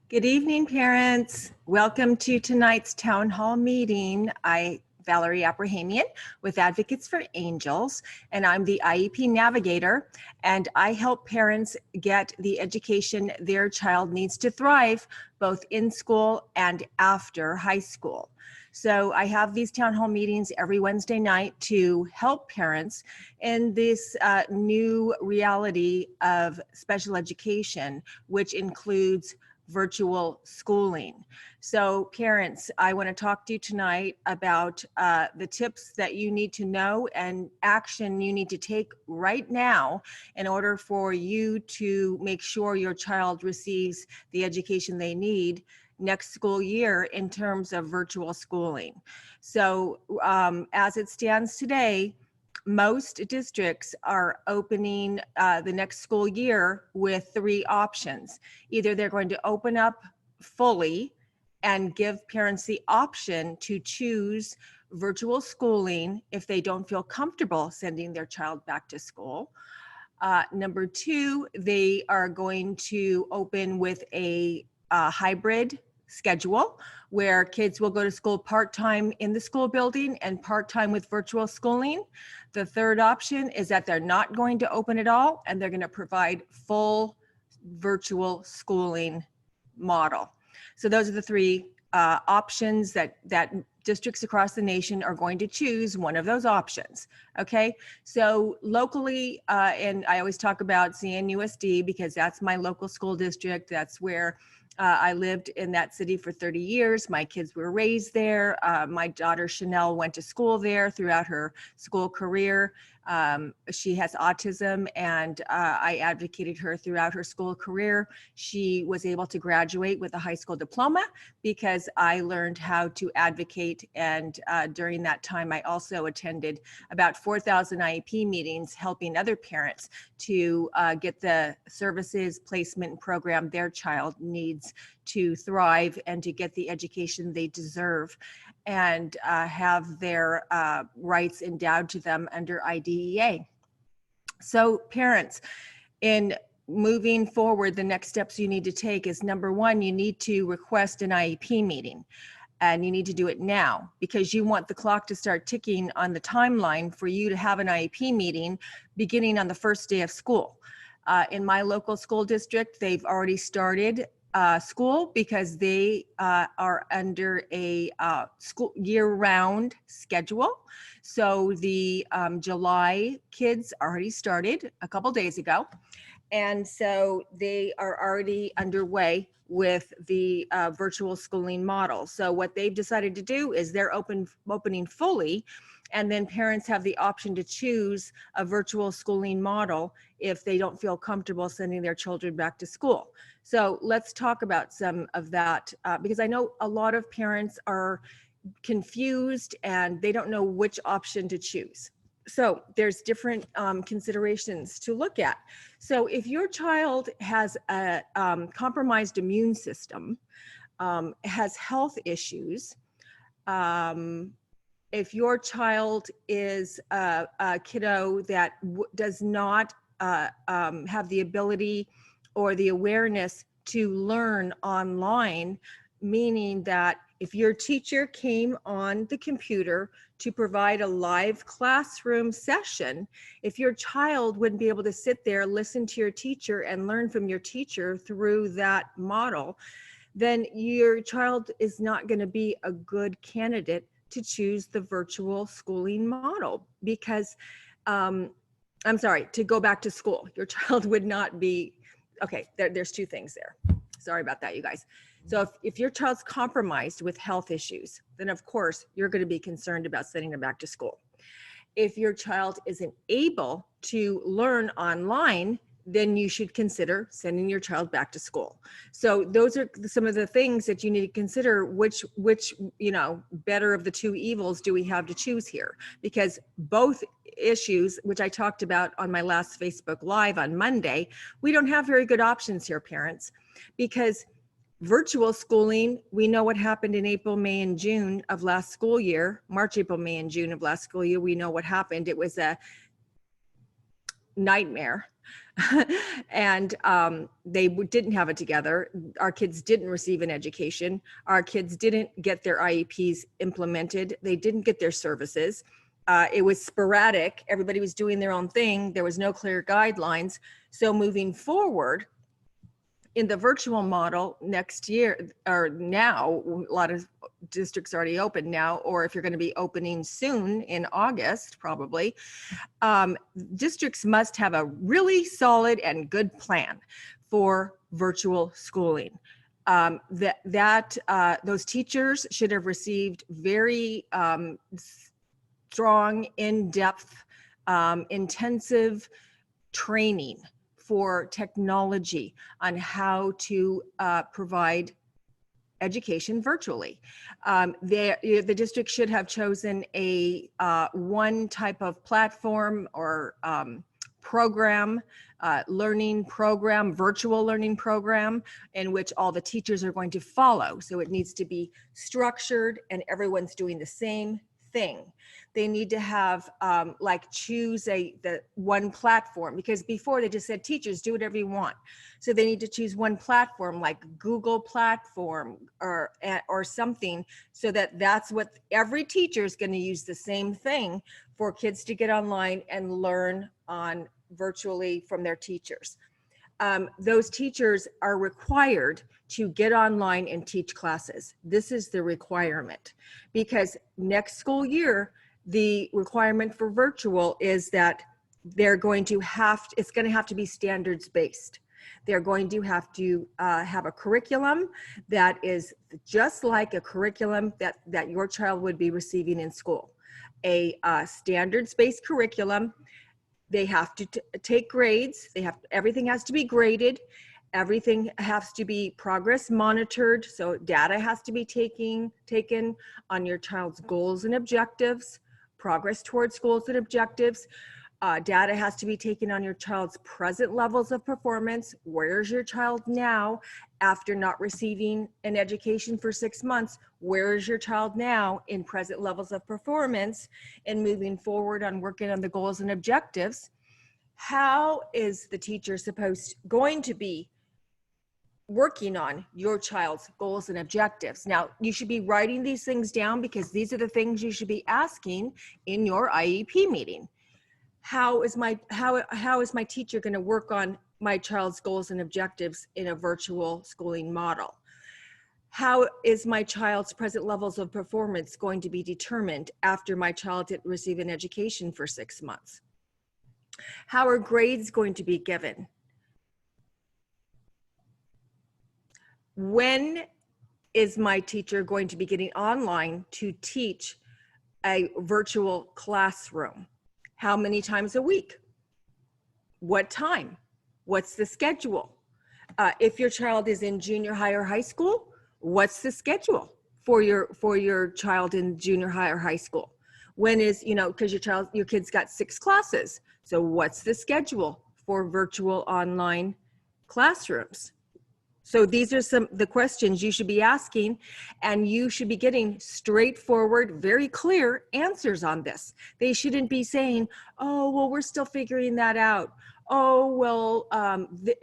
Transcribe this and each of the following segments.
Good evening, parents. Welcome to tonight's town hall meeting. Valerie Abrahamian with Advocates for Angels, and I'm the IEP navigator, and I help parents get the education their child needs to thrive, both in school and after high school. So I have these town hall meetings every Wednesday night to help parents in this new reality of special education, which includes virtual schooling. So parents, I want to talk to you tonight about the tips that you need to know and action you need to take right now in order for you to make sure your child receives the education they need next school year in terms of virtual schooling. So as it stands today, most districts are opening the next school year with three options. Either they're going to open up fully and give parents the option to choose virtual schooling if they don't feel comfortable sending their child back to school. Number two, they are going to open with a hybrid schedule where kids will go to school part-time in the school building and part-time with virtual schooling. The third option is that they're not going to open at all and they're going to provide full virtual schooling model. So those are the three options that districts across the nation are going to choose one of those options. Okay, so locally, and I always talk about CNUSD because that's my local school district. That's where I lived in that city for 30 years. My kids were raised there. My daughter Chanel went to school there throughout her school career. She has autism, and I advocated her throughout her school career. She was able to graduate with a high school diploma because I learned how to advocate, and during that time I also attended about 4,000 IEP meetings helping other parents to get the services, placement, and program their child needs to thrive and to get the education they deserve and have their rights endowed to them under IDEA. So parents, in moving forward, the next steps you need to take is number one, you need to request an IEP meeting. And you need to do it now because you want the clock to start ticking on the timeline for you to have an IEP meeting beginning on the first day of school. In my local school district, they've already started school because they are under a school year-round schedule. So the July kids already started a couple days ago. And so they are already underway with the virtual schooling model. So what they've decided to do is they're opening fully, and then parents have the option to choose a virtual schooling model if they don't feel comfortable sending their children back to school. So let's talk about some of that because I know a lot of parents are confused and they don't know which option to choose. So there's different considerations to look at. So if your child has a compromised immune system, has health issues, if your child is a kiddo that does not have the ability or the awareness to learn online, meaning that if your teacher came on the computer to provide a live classroom session, if your child wouldn't be able to sit there, listen to your teacher and learn from your teacher through that model, then your child is not going to be a good candidate to choose the virtual schooling model because, I'm sorry, to go back to school. Your child would not be, okay, there's two things there. Sorry about that, you guys. So if your child's compromised with health issues, then of course you're going to be concerned about sending them back to school. If your child isn't able to learn online, then you should consider sending your child back to school. So those are some of the things that you need to consider, which better of the two evils do we have to choose here? Because both issues, which I talked about on my last Facebook Live on Monday, we don't have very good options here, parents, because virtual schooling, we know what happened in April, May, and June of last school year, March, April, May, and June of last school year. We know what happened. It was a nightmare. And they didn't have it together. Our kids didn't receive an education. Our kids didn't get their IEPs implemented. They didn't get their services. It was sporadic. Everybody was doing their own thing. There was no clear guidelines. So moving forward, in the virtual model next year, or now, a lot of districts already open now, or if you're going to be opening soon in August, probably, districts must have a really solid and good plan for virtual schooling. Those teachers should have received very strong, in-depth, intensive training for technology on how to provide education virtually. The district should have chosen a one type of platform or program, learning program, virtual learning program, in which all the teachers are going to follow. So it needs to be structured and everyone's doing the same thing. They need to have choose the one platform, because before they just said teachers do whatever you want. So they need to choose one platform like Google platform or something, so that's what every teacher is going to use, the same thing for kids to get online and learn on virtually from their teachers. Those teachers are required to get online and teach classes. This is the requirement, because next school year, the requirement for virtual is that it's going to have to be standards based. They're going to have a curriculum that is just like a curriculum that your child would be receiving in school. A standards-based curriculum. They have to take grades. Everything has to be graded. Everything has to be progress monitored. So data has to be taken on your child's goals and objectives, progress towards goals and objectives. Data has to be taken on your child's present levels of performance. Where's your child now after not receiving an education for 6 months? Where is your child now in present levels of performance and moving forward on working on the goals and objectives? How is the teacher going to be working on your child's goals and objectives? Now, you should be writing these things down, because these are the things you should be asking in your IEP meeting. How is my teacher going to work on my child's goals and objectives in a virtual schooling model? How is my child's present levels of performance going to be determined after my child didn't receive an education for 6 months? How are grades going to be given? When is my teacher going to be getting online to teach a virtual classroom? How many times a week? What time? What's the schedule? If your child is in junior high or high school, what's the schedule for your child in junior high or high school? When is, because your kid's got 6 classes. So what's the schedule for virtual online classrooms? So these are the questions you should be asking, and you should be getting straightforward, very clear answers on this. They shouldn't be saying, oh, well, we're still figuring that out. Oh, well,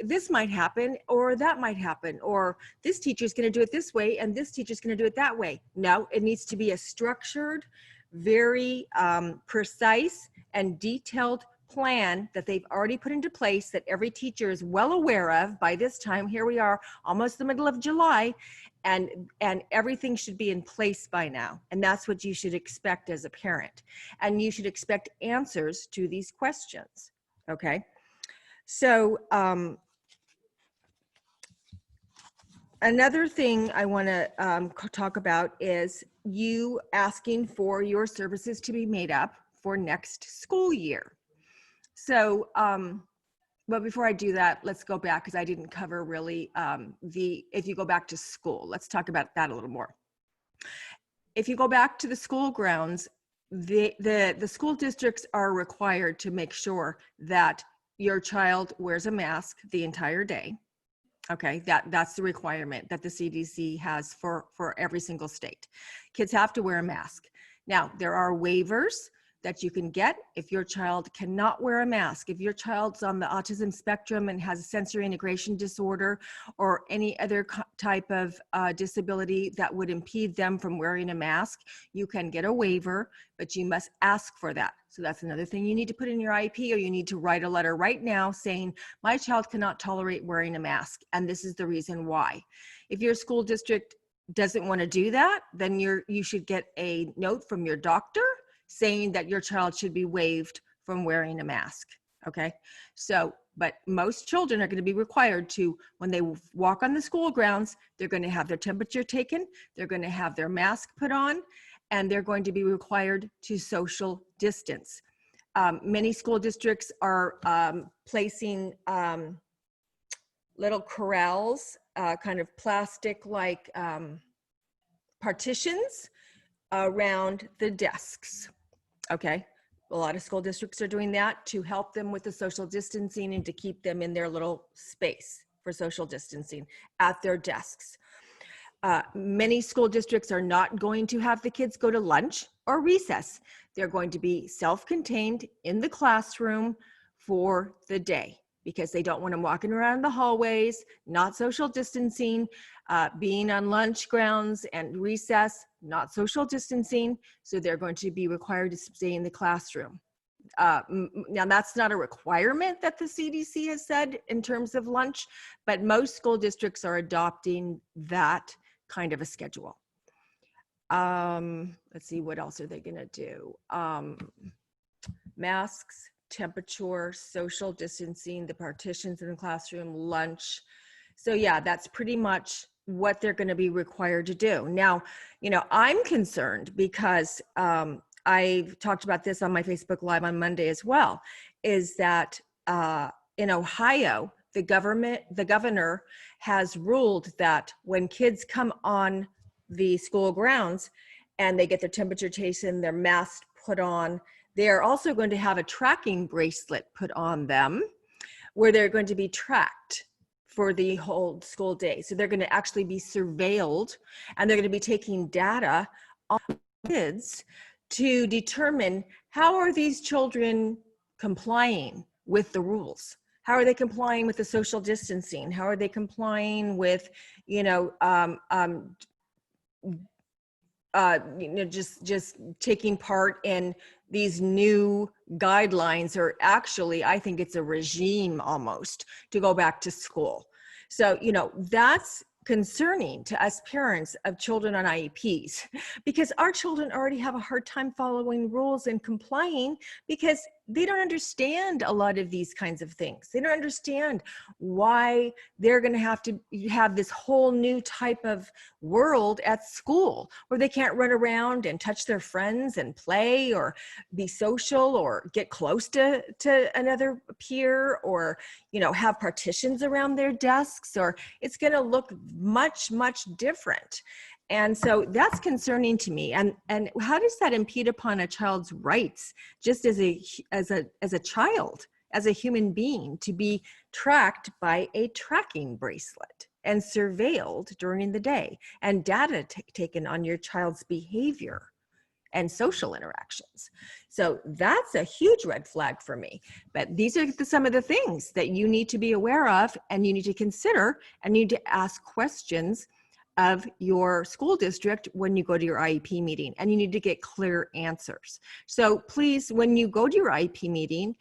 this might happen, or that might happen, or this teacher's going to do it this way, and this teacher's going to do it that way. No, it needs to be a structured, very precise and detailed plan that they've already put into place, that every teacher is well aware of by this time. Here we are, almost the middle of July, and everything should be in place by now. And that's what you should expect as a parent. And you should expect answers to these questions, okay? So another thing I want to talk about is you asking for your services to be made up for next school year. So, but before I do that, let's go back, because I didn't cover really if you go back to school, let's talk about that a little more. If you go back to the school grounds, the school districts are required to make sure that your child wears a mask the entire day. Okay, that's the requirement that the CDC has for every single state. Kids have to wear a mask. Now, there are waivers that you can get if your child cannot wear a mask. If your child's on the autism spectrum and has a sensory integration disorder or any other type of disability that would impede them from wearing a mask, you can get a waiver, but you must ask for that. So that's another thing you need to put in your IEP, or you need to write a letter right now saying, my child cannot tolerate wearing a mask, and this is the reason why. If your school district doesn't want to do that, then you should get a note from your doctor saying that your child should be waived from wearing a mask. Okay, so, but most children are going to be required to, when they walk on the school grounds, they're going to have their temperature taken, they're going to have their mask put on, and they're going to be required to social distance. Many school districts are placing little corrals, kind of plastic-like partitions around the desks. Okay, a lot of school districts are doing that to help them with the social distancing and to keep them in their little space for social distancing at their desks. Many school districts are not going to have the kids go to lunch or recess. They're going to be self-contained in the classroom for the day because they don't want them walking around the hallways, not social distancing, being on lunch grounds and recess, not social distancing. So they're going to be required to stay in the classroom. Now that's not a requirement that the CDC has said in terms of lunch, but most school districts are adopting that kind of a schedule. Let's see, what else are they gonna do? Masks, temperature, social distancing, the partitions in the classroom, lunch. So yeah, that's pretty much what they're gonna be required to do. Now, you know, I'm concerned because I've talked about this on my Facebook Live on Monday as well, is that in Ohio, the governor has ruled that when kids come on the school grounds and they get their temperature taken, their mask put on, they are also going to have a tracking bracelet put on them where they're going to be tracked for the whole school day. So they're going to actually be surveilled, and they're going to be taking data on kids to determine how are these children complying with the rules. How are they complying with the social distancing? How are they complying with, just taking part in these new guidelines, or actually, I think it's a regime almost to go back to school. So, that's concerning to us parents of children on IEPs, because our children already have a hard time following rules and complying because they don't understand a lot of these kinds of things. They don't understand why they're going to have to have this whole new type of world at school where they can't run around and touch their friends and play or be social or get close to another peer, or, have partitions around their desks, or it's going to look much, much different. And so that's concerning to me. And how does that impede upon a child's rights, just as a child, as a human being, to be tracked by a tracking bracelet and surveilled during the day, and data taken on your child's behavior and social interactions? So that's a huge red flag for me. But these are some of the things that you need to be aware of, and you need to consider, and you need to ask questions of your school district when you go to your IEP meeting, and you need to get clear answers. So please, when you go to your IEP meeting,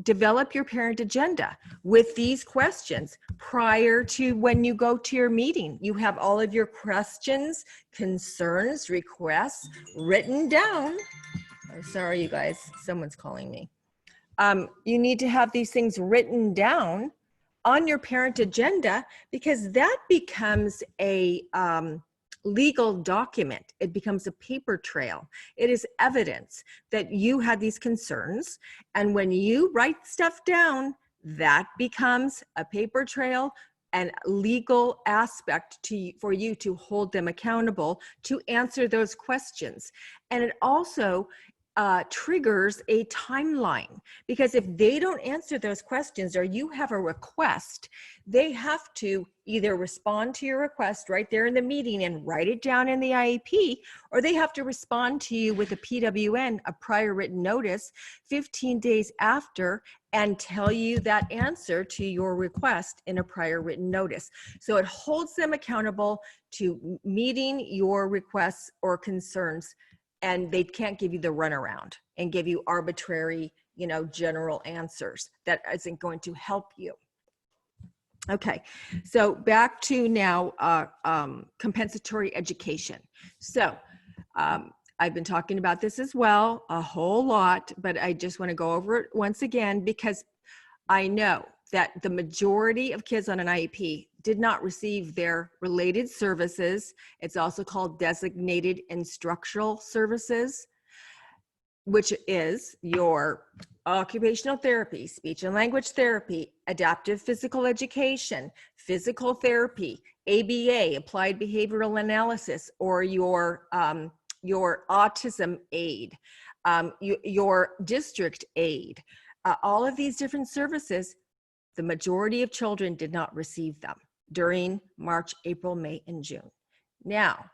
develop your parent agenda with these questions prior to when you go to your meeting. You have all of your questions, concerns, requests written down. I'm sorry, you guys, someone's calling me. You need to have these things written down on your parent agenda, because that becomes a legal document. It becomes a paper trail. It is evidence that you had these concerns. And when you write stuff down, that becomes a paper trail and legal aspect for you to hold them accountable to answer those questions. And it also triggers a timeline, because if they don't answer those questions or you have a request, they have to either respond to your request right there in the meeting and write it down in the IEP, or they have to respond to you with a PWN, a prior written notice, 15 days after, and tell you that answer to your request in a prior written notice. So it holds them accountable to meeting your requests or concerns, and they can't give you the runaround and give you arbitrary, general answers. That isn't going to help you. Okay, so back to now compensatory education. So I've been talking about this as well a whole lot, but I just want to go over it once again, because I know that the majority of kids on an IEP did not receive their related services. It's also called designated instructional services, which is your occupational therapy, speech and language therapy, adaptive physical education, physical therapy, ABA, applied behavioral analysis, or your autism aid, your district aid. All of these different services, the majority of children did not receive them during March, April, May, and June. Now,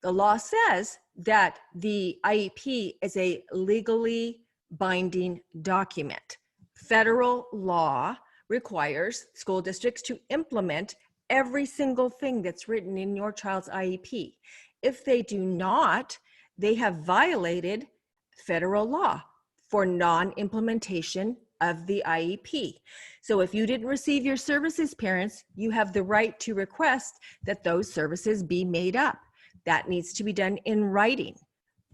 the law says that the IEP is a legally binding document. Federal law requires school districts to implement every single thing that's written in your child's IEP. If they do not, they have violated federal law for non-implementation of the IEP. So if you didn't receive your services, parents, you have the right to request that those services be made up. That needs to be done in writing.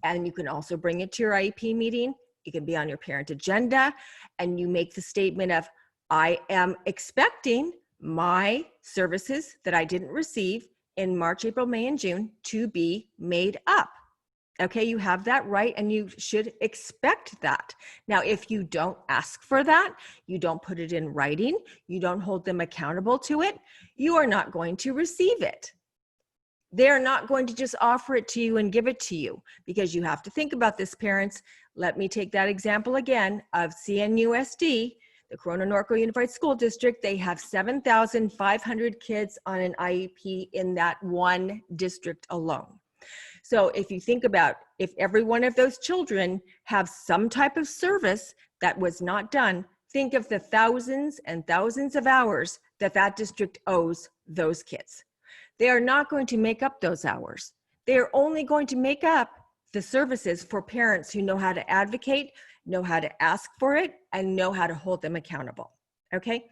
And you can also bring it to your IEP meeting. It can be on your parent agenda, and you make the statement of, I am expecting my services that I didn't receive in March, April, May, and June to be made up. Okay, you have that right, and you should expect that. Now, if you don't ask for that, you don't put it in writing, you don't hold them accountable to it, you are not going to receive it. They're not going to just offer it to you and give it to you, because you have to think about this, parents. Let me take that example again of CNUSD, the Corona Norco Unified School District. They have 7,500 kids on an IEP in that one district alone. So if you think about, if every one of those children have some type of service that was not done, think of the thousands and thousands of hours that that district owes those kids. They are not going to make up those hours. They are only going to make up the services for parents who know how to advocate, know how to ask for it, and know how to hold them accountable, okay?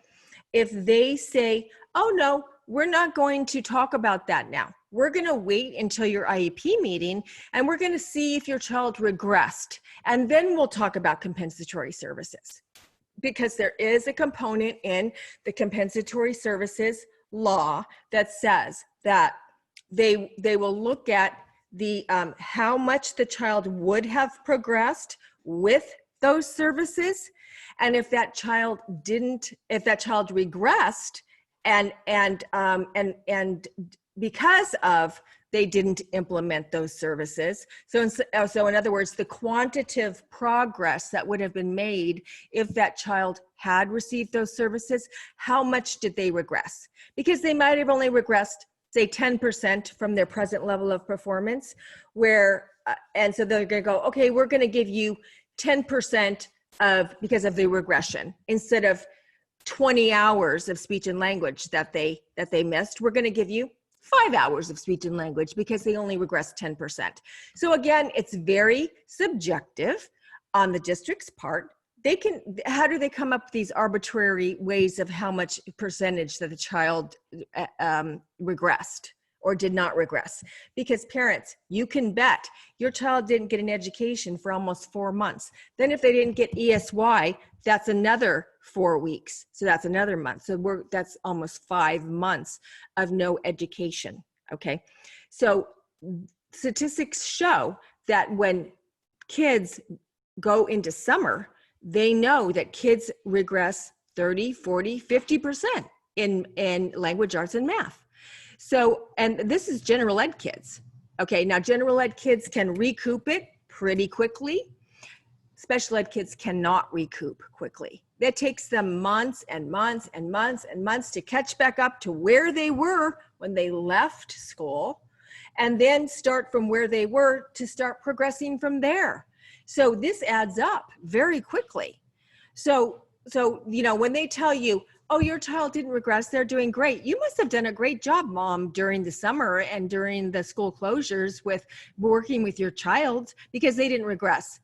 If they say, oh no, we're not going to talk about that now. We're gonna wait until your IEP meeting, and we're gonna see if your child regressed, and then we'll talk about compensatory services. Because there is a component in the compensatory services law that says that they will look at the how much the child would have progressed with those services, and if that child regressed and because of they didn't implement those services. So in other words, the quantitative progress that would have been made if that child had received those services, how much did they regress? Because they might have only regressed, say 10% from their present level of performance, and so they're gonna go, okay, we're gonna give you 10% because of the regression, instead of 20 hours of speech and language that they missed, we're gonna give you 5 hours of speech and language because they only regressed 10%. So again, it's very subjective on the district's part. How do they come up with these arbitrary ways of how much percentage that the child regressed or did not regress? Because parents, you can bet your child didn't get an education for almost 4 months. Then if they didn't get ESY, that's another 4 weeks. So that's another month. So that's almost 5 months of no education, okay? So statistics show that when kids go into summer, they know that kids regress 30, 40, 50% in language arts and math. So, and this is general ed kids. Okay, now general ed kids can recoup it pretty quickly. special ed kids cannot recoup quickly. It takes them months and months and months and months to catch back up to where they were when they left school, and then start from where they were to start progressing from there. So this adds up very quickly. So, you know, when they tell you, oh, your child didn't regress, they're doing great. You must have done a great job, Mom, during the summer and during the school closures with working with your child, because they didn't regress.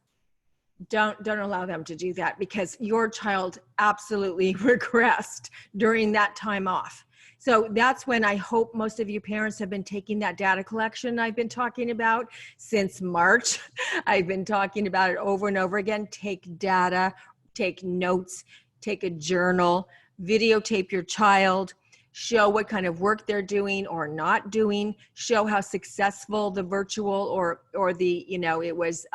Don't allow them to do that, because your child absolutely regressed during that time off. So that's when I hope most of you parents have been taking that data collection I've been talking about since March. I've been talking about it over and over again. Take data, take notes, take a journal, videotape your child, show what kind of work they're doing or not doing, show how successful the virtual or the, you know, it was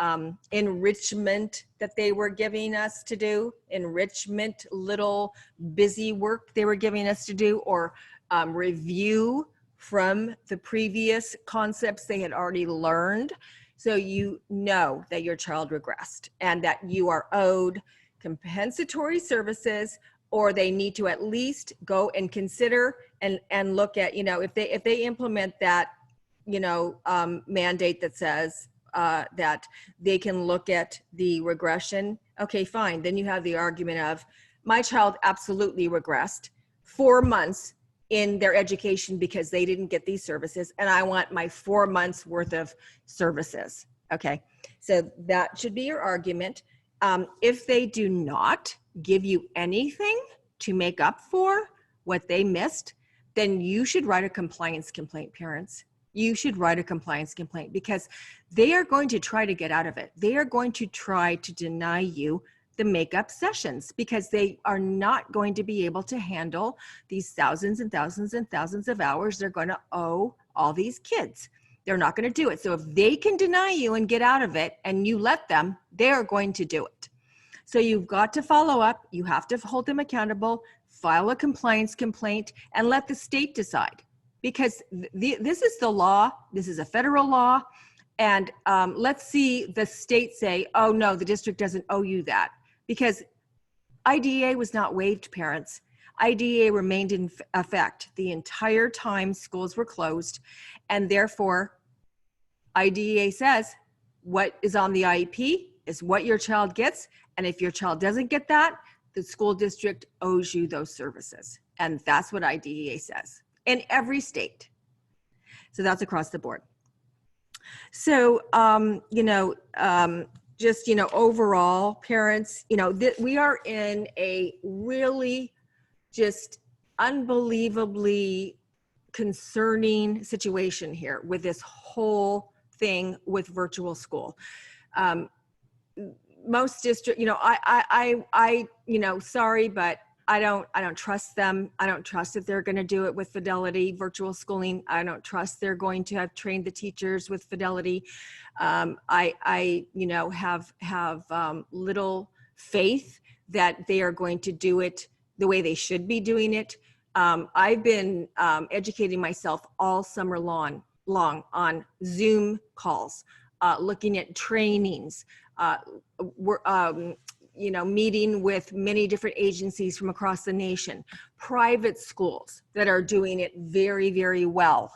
enrichment that they were giving us to do, enrichment, little busy work they were giving us to do, or review from the previous concepts they had already learned. So you know that your child regressed and that you are owed compensatory services, or they need to at least go and consider and look at, you know, if they implement that, you know, mandate that says that they can look at the regression, okay, fine. Then you have the argument of, my child absolutely regressed 4 months in their education because they didn't get these services, and I want my 4 months worth of services. Okay, so that should be your argument. If they do not give you anything to make up for what they missed, then you should write a compliance complaint, parents. You should write a compliance complaint, because they are going to try to get out of it. They are going to try to deny you the makeup sessions, because they are not going to be able to handle these thousands and thousands and thousands of hours they're going to owe all these kids. They're not going to do it. So if they can deny you and get out of it and you let them, they're going to do it. So you've got to follow up. You have to hold them accountable, file a compliance complaint, and let the state decide, because this is the law. This is a federal law. And let's see the state say, oh no, the district doesn't owe you that, because IDEA was not waived, parents. IDEA remained in effect the entire time schools were closed, and therefore IDEA says what is on the IEP is what your child gets, and if your child doesn't get that, the school district owes you those services. And that's what IDEA says in every state. So that's across the board. So, just, overall, parents, we are in a really just unbelievably concerning situation here with this whole thing with virtual school. Most district, sorry, but I don't trust them. I don't trust that they're going to do it with Fidelity virtual schooling. I don't trust they're going to have trained the teachers with Fidelity. I have little faith that they are going to do it the way they should be doing it. I've been educating myself all summer long on Zoom calls, looking at trainings, meeting with many different agencies from across the nation, private schools that are doing it very, very well.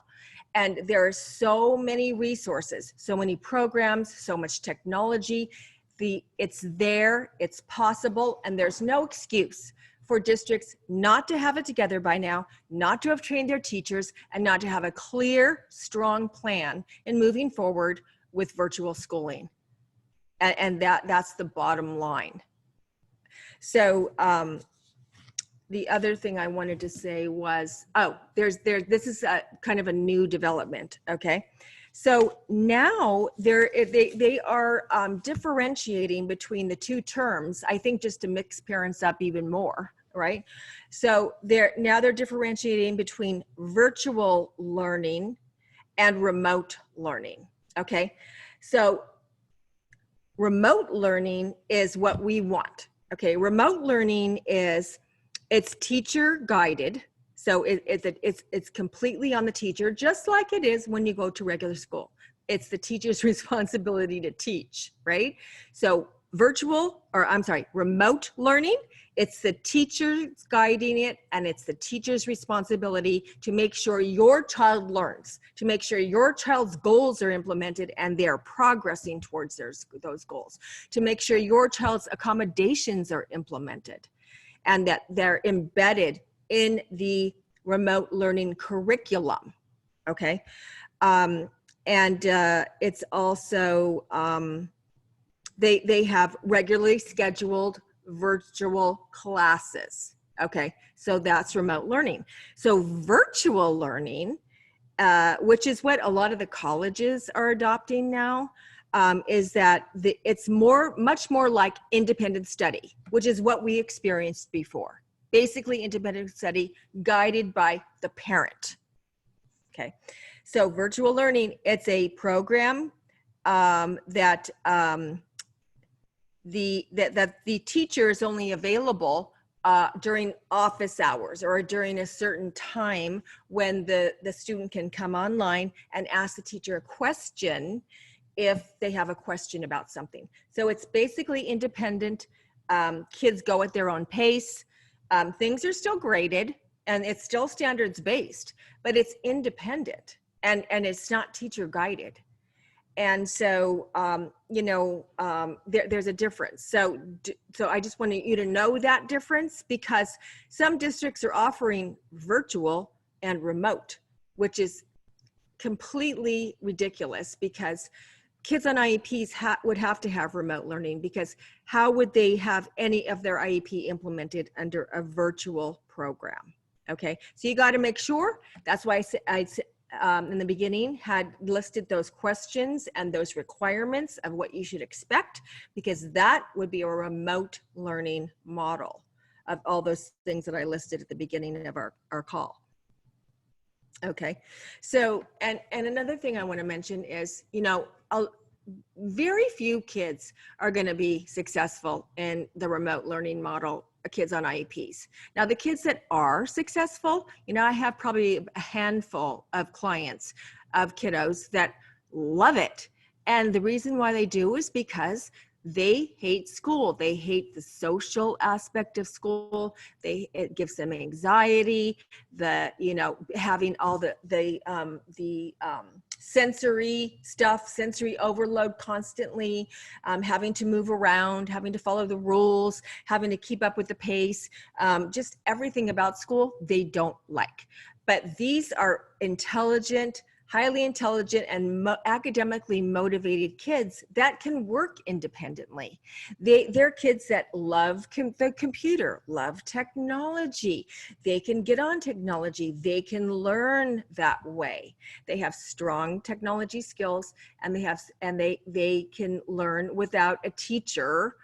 And there are so many resources, so many programs, so much technology. It's there, it's possible, and there's no excuse for districts not to have it together by now, not to have trained their teachers, and not to have a clear, strong plan in moving forward with virtual schooling. And that's the bottom line. So the other thing I wanted to say was, this is a kind of a new development, okay? So now they are differentiating between the two terms, I think, just to mix parents up even more, right? So now they're differentiating between virtual learning and remote learning, okay? So remote learning is what we want. Okay, remote learning it's teacher guided. So it's completely on the teacher, just like it is when you go to regular school. It's the teacher's responsibility to teach, right? So remote learning. It's the teachers guiding it, and it's the teacher's responsibility to make sure your child learns, to make sure your child's goals are implemented and they're progressing towards those goals, to make sure your child's accommodations are implemented and that they're embedded in the remote learning curriculum, okay? It's also, they have regularly scheduled virtual classes. Okay, so that's remote learning. So virtual learning, which is what a lot of the colleges are adopting now, is that it's much more like independent study, which is what we experienced before. Basically independent study guided by the parent. Okay, so virtual learning, it's a program that the teacher is only available during office hours or during a certain time when the student can come online and ask the teacher a question if they have a question about something. So it's basically independent. Kids go at their own pace. Things are still graded and it's still standards based, but it's independent and it's not teacher guided. And so, there's a difference. So I just wanted you to know that difference, because some districts are offering virtual and remote, which is completely ridiculous, because kids on IEPs would have to have remote learning, because how would they have any of their IEP implemented under a virtual program? Okay, so you got to make sure. That's why I in the beginning had listed those questions and those requirements of what you should expect, because that would be a remote learning model of all those things that I listed at the beginning of our call. Okay, so, and another thing I want to mention is, very few kids are going to be successful in the remote learning model, kids on IEPs. Now, the kids that are successful, I have probably a handful of clients of kiddos that love it. And the reason why they do is because they hate school. They hate the social aspect of school. It gives them anxiety, having all the sensory stuff, sensory overload constantly, having to move around, having to follow the rules, having to keep up with the pace, just everything about school they don't like. But these are intelligent, highly intelligent and academically motivated kids that can work independently. They're kids that love the computer, love technology. They can get on technology. They can learn that way. They have strong technology skills, and they can learn without a teacher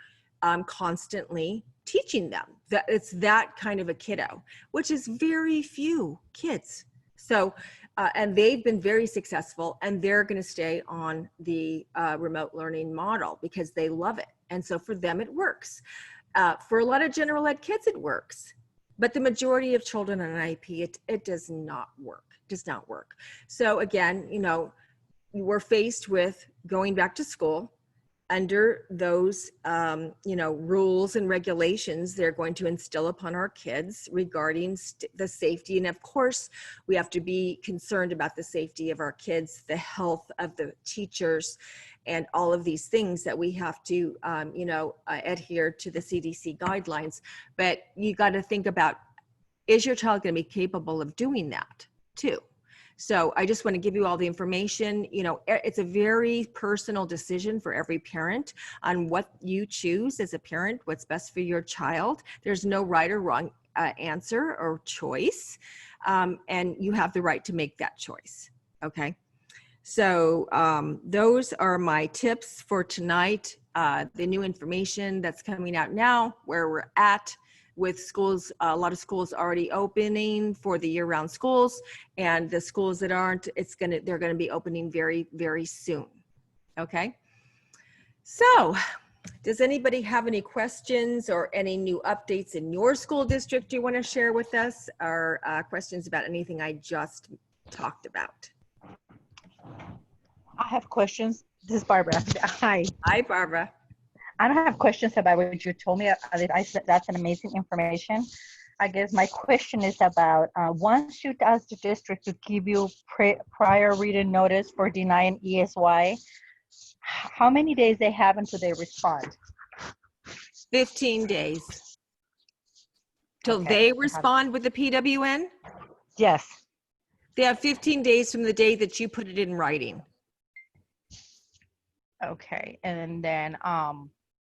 constantly teaching them. It's that kind of a kiddo, which is very few kids. So, and they've been very successful, and they're going to stay on the remote learning model because they love it. And so for them, it works. For a lot of general ed kids, it works. But the majority of children on an IEP, it does not work, does not work. So again, we're faced with going back to school under those, rules and regulations they're going to instill upon our kids regarding the safety. And of course, we have to be concerned about the safety of our kids, the health of the teachers, and all of these things that we have to, adhere to the CDC guidelines. But you got to think about, is your child going to be capable of doing that too? So I just want to give you all the information. It's a very personal decision for every parent on what you choose as a parent, what's best for your child. There's no right or wrong answer or choice, and you have the right to make that choice, okay? So those are my tips for tonight. The new information that's coming out now, where we're at with schools, a lot of schools already opening for the year-round schools, and the schools that aren't, they're gonna be opening very, very soon, okay? So, does anybody have any questions or any new updates in your school district you wanna share with us, or questions about anything I just talked about? I have questions. This is Barbara. Hi. Hi, Barbara. I don't have questions about what you told me. That's an amazing information. I guess my question is about once you ask the district to give you prior written notice for denying ESY, how many days they have until they respond? 15 days till Okay. they respond with the PWN. Yes. They have 15 days from the day that you put it in writing. Okay. And then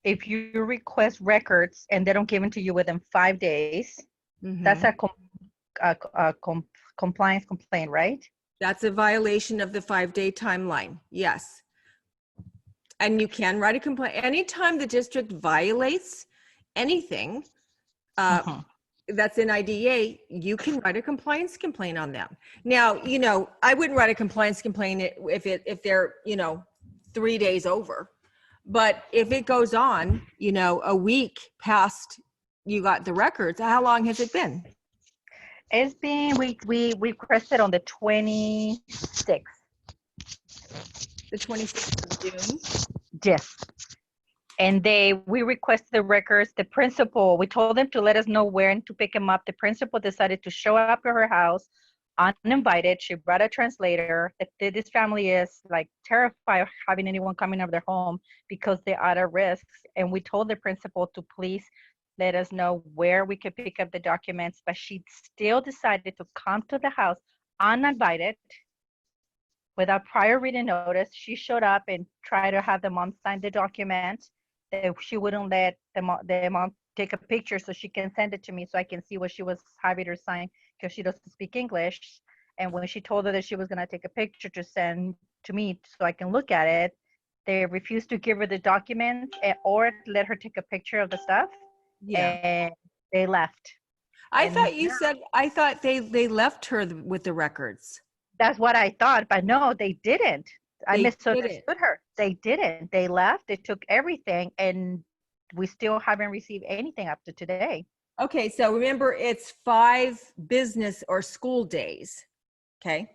if you request records and they don't give them to you within 5 days, that's a compliance complaint, right? That's a violation of the 5-day timeline. Yes. And you can write a complaint. Anytime the district violates anything that's in IDA, you can write a compliance complaint on them. Now, you know, I wouldn't write a compliance complaint if they're, you know, 3 days over. But if it goes on, you know, a week past you got the records, how long has it been? It's been, we requested on the 26th. The 26th of June? Yes. And we requested the records. The principal, we told them to let us know where and to pick them up. The principal decided to show up to her house uninvited. She brought a translator. This family is like terrified of having anyone coming over their home because they're at risk. And we told the principal to please let us know where we could pick up the documents, but she still decided to come to the house uninvited without prior written notice. She showed up and tried to have the mom sign the document. She wouldn't let the mom take a picture so she can send it to me so I can see what she was having her sign because she doesn't speak English. And when she told her that she was going to take a picture to send to me so I can look at it, they refused to give her the documents or let her take a picture of the stuff. Yeah. And they left. I thought they left her with the records. That's what I thought, but no, they didn't. I misunderstood her. They didn't. They left. They took everything, and we still haven't received anything up to today. Okay, so remember, it's 5 business or school days. Okay,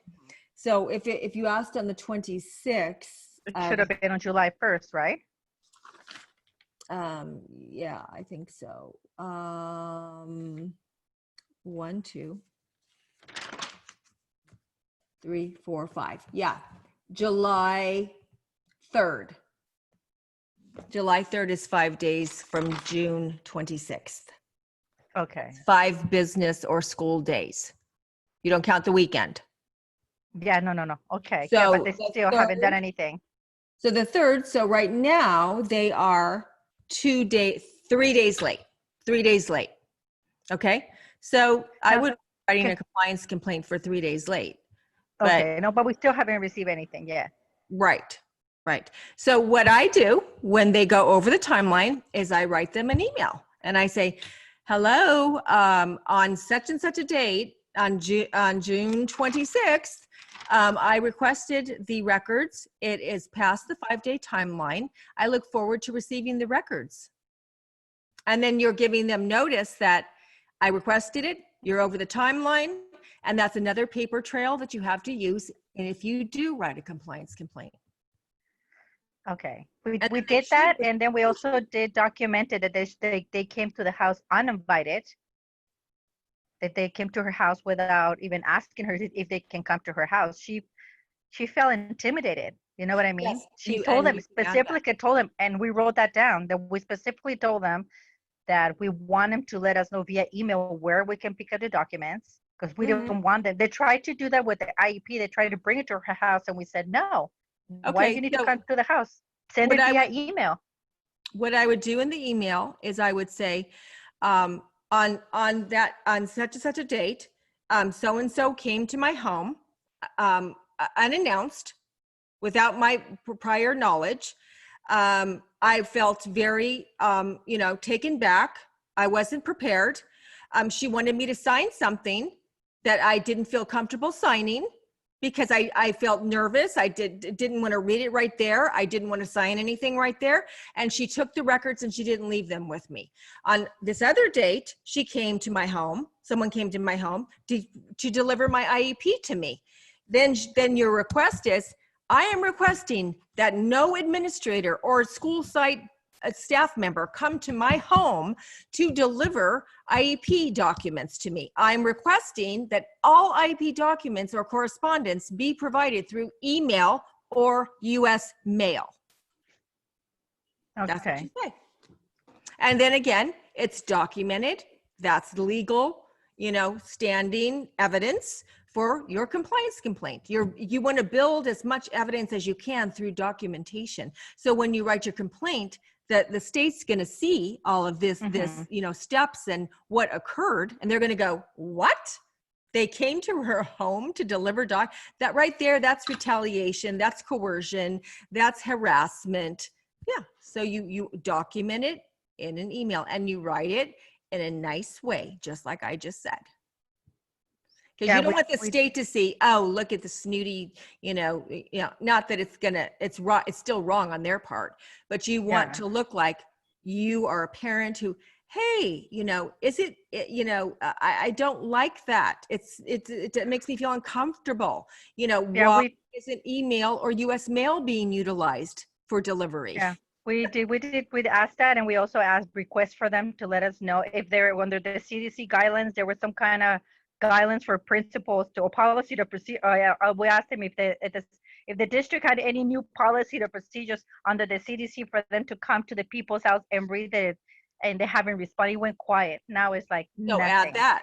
so if you asked on the 26th, it should have been on July 1st, right? Yeah, I think so. 1, 2, 3, 4, 5. Yeah, July 3rd. July 3rd is 5 days from June 26th. Okay. 5 business or school days. You don't count the weekend. Yeah, no. Okay. So yeah, but they still haven't done anything. So the 3rd, so right now they are 3 days late. 3 days late. Okay. So I would be writing a compliance complaint for 3 days late. Okay. No, but we still haven't received anything yet. Right. So what I do when they go over the timeline is I write them an email and I say, hello, on such and such a date on June 26th, I requested the records. It is past the 5-day timeline. I look forward to receiving the records. And then you're giving them notice that I requested it, you're over the timeline, and that's another paper trail that you have to use. And if you do write a compliance complaint. Okay, we did that, and then we also did documented that they came to the house uninvited. That they came to her house without even asking her if they can come to her house. She felt intimidated. You know what I mean? Yes, she told them specifically, told them, and we wrote that down. That we specifically told them that we want them to let us know via email where we can pick up the documents because we don't want them. They tried to do that with the IEP. They tried to bring it to her house, and we said no. Okay, why do you need to come to the house? Send it via email. What I would do in the email is I would say, on such and such a date, so and so came to my home, unannounced, without my prior knowledge. I felt very, taken back. I wasn't prepared. She wanted me to sign something that I didn't feel comfortable signing because I felt nervous. I didn't want to read it right there. I didn't want to sign anything right there. And she took the records and she didn't leave them with me. On this other date, she came to my home. Someone came to my home to deliver my IEP to me. Then your request is, I am requesting that no administrator or school site a staff member come to my home to deliver IEP documents to me. I'm requesting that all IEP documents or correspondence be provided through email or US mail. That's what you Okay. say. And then again, it's documented. That's legal, standing evidence for your compliance complaint. You want to build as much evidence as you can through documentation. So when you write your complaint, that the state's going to see all of this, steps and what occurred, and they're going to go, what? They came to her home to deliver that right there, that's retaliation, that's coercion, that's harassment. Yeah. So you document it in an email and you write it in a nice way, just like I just said. Because you don't want the state to see, oh, look at the snooty, not that it's wrong, it's still wrong on their part, but you want to look like you are a parent who, hey, I don't like that. It makes me feel uncomfortable. Why isn't email or US mail being utilized for delivery? Yeah. We asked that, and we also asked requests for them to let us know if they're under the CDC guidelines, there was some kind of guidelines for principals to a policy to proceed. We asked them if the district had any new policy or procedures under the CDC for them to come to the people's house and read it, and they haven't responded. It went quiet. Now it's like No, nothing. add that.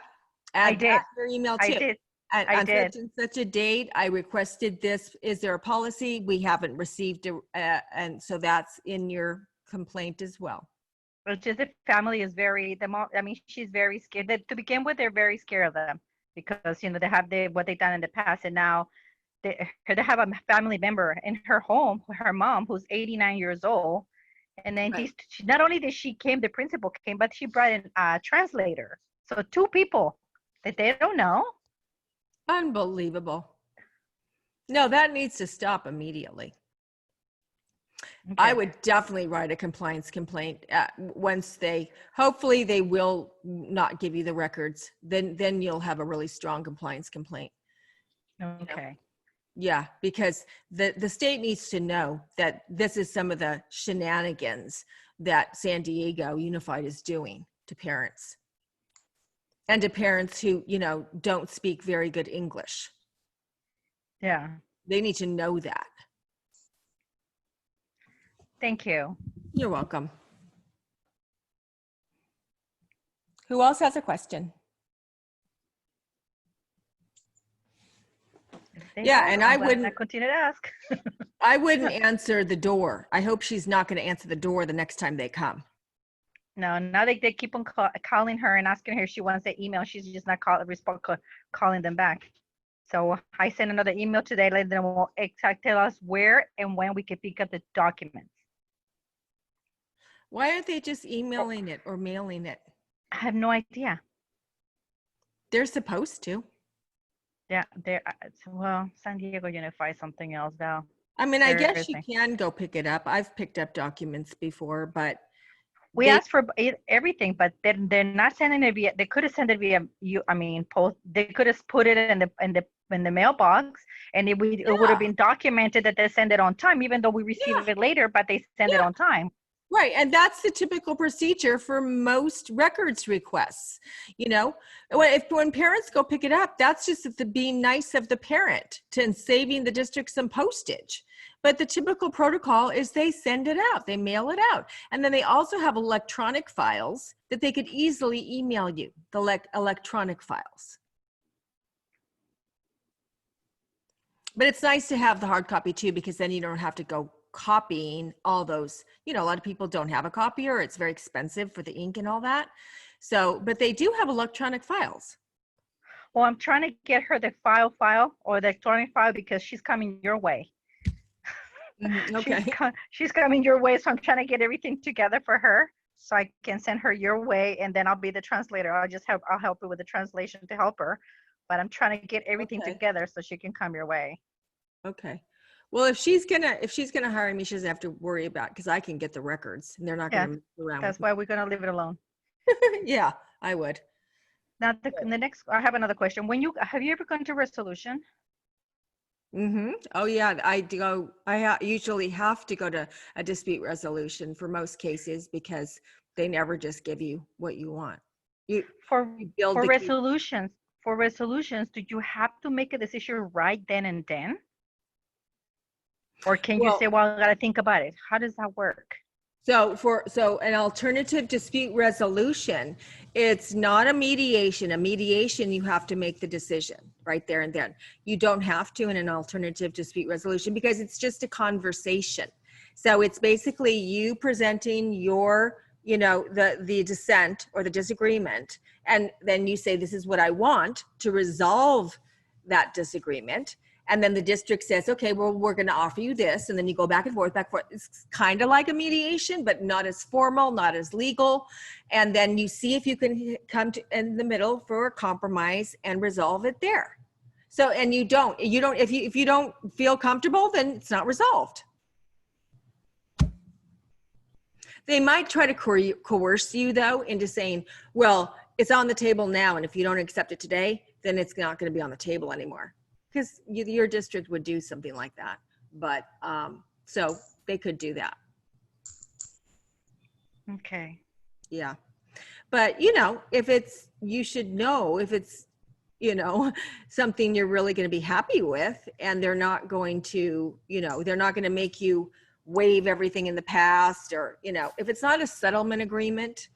I did. Your email too. I did. On such and such a date, I requested this. Is there a policy? We haven't received and so that's in your complaint as well. It's just the family is she's very scared. To begin with, they're very scared of them because they have what they've done in the past, and now they have a family member in her home, her mom, who's 89 years old, and then not only did the principal came, but she brought in a translator. So 2 people that they don't know. Unbelievable. No, that needs to stop immediately. Okay. I would definitely write a compliance complaint once hopefully they will not give you the records. Then you'll have a really strong compliance complaint. Okay. Yeah, because the state needs to know that this is some of the shenanigans that San Diego Unified is doing to parents. And to parents who, don't speak very good English. Yeah. They need to know that. Thank you. You're welcome. Who else has a question? Yeah, and I wouldn't continue to ask. I wouldn't answer the door. I hope she's not going to answer the door the next time they come. No, now they keep on calling her and asking her if she wants the email. She's just not calling them back. So I sent another email today, letting them tell us where and when we can pick up the documents. Why aren't they just emailing it or mailing it? I have no idea. They're supposed to. Yeah, San Diego Unified something else, Val. I mean, I guess you can go pick it up. I've picked up documents before, but we asked for everything, but they're not sending it via. They could have sent it via post. They could have put it in the mailbox, and it would have been documented that they send it on time, even though we receive it later. But they send it on time. Right, and that's the typical procedure for most records requests. When parents go pick it up, that's just being nice of the parent and saving the district some postage. But the typical protocol is they send it out, they mail it out. And then they also have electronic files that they could easily email you, the electronic files. But it's nice to have the hard copy too, because then you don't have to go copying all those. A lot of people don't have a copier. It's very expensive for the ink and all that. So, but they do have electronic files. Well, I'm trying to get her the file or the electronic file because she's coming your way. Okay. She's coming your way, so I'm trying to get everything together for her so I can send her your way, and then I'll be the translator. I'll help her with the translation to help her, but I'm trying to get everything together so she can come your way. Okay. Well, if she's gonna hire me, she doesn't have to worry about, because I can get the records and they're not gonna mess around. That's why we're gonna leave it alone. Yeah, I would. Now the next, I have another question. Have you ever gone to resolution? Oh yeah, usually have to go to a dispute resolution for most cases because they never just give you what you want. You, For you build for the case. resolutions, for resolutions, do you have to make a decision right then and then? Or can you say, Well, well, I gotta think about it? How does that work? so an alternative dispute resolution, it's not a mediation. A mediation, you have to make the decision right there and then. You don't have to in an alternative dispute resolution because it's just a conversation. So it's basically you presenting your, the dissent or the disagreement, and then you say, this is what I want to resolve that disagreement. And then the district says, okay, well, we're going to offer you this. And then you go back and forth, back and forth. It's kind of like a mediation, but not as formal, not as legal. And then you see if you can come to in the middle for a compromise and resolve it there. So, and you don't, if you don't feel comfortable, then it's not resolved. They might try to coerce you though into saying, well, it's on the table now. And if you don't accept it today, then it's not going to be on the table anymore. Because your district would do something like that. But so they could do that. Okay. Yeah. But, if it's, you should know if it's, something you're really going to be happy with, and they're not going to, they're not going to make you waive everything in the past, or, if it's not a settlement agreement,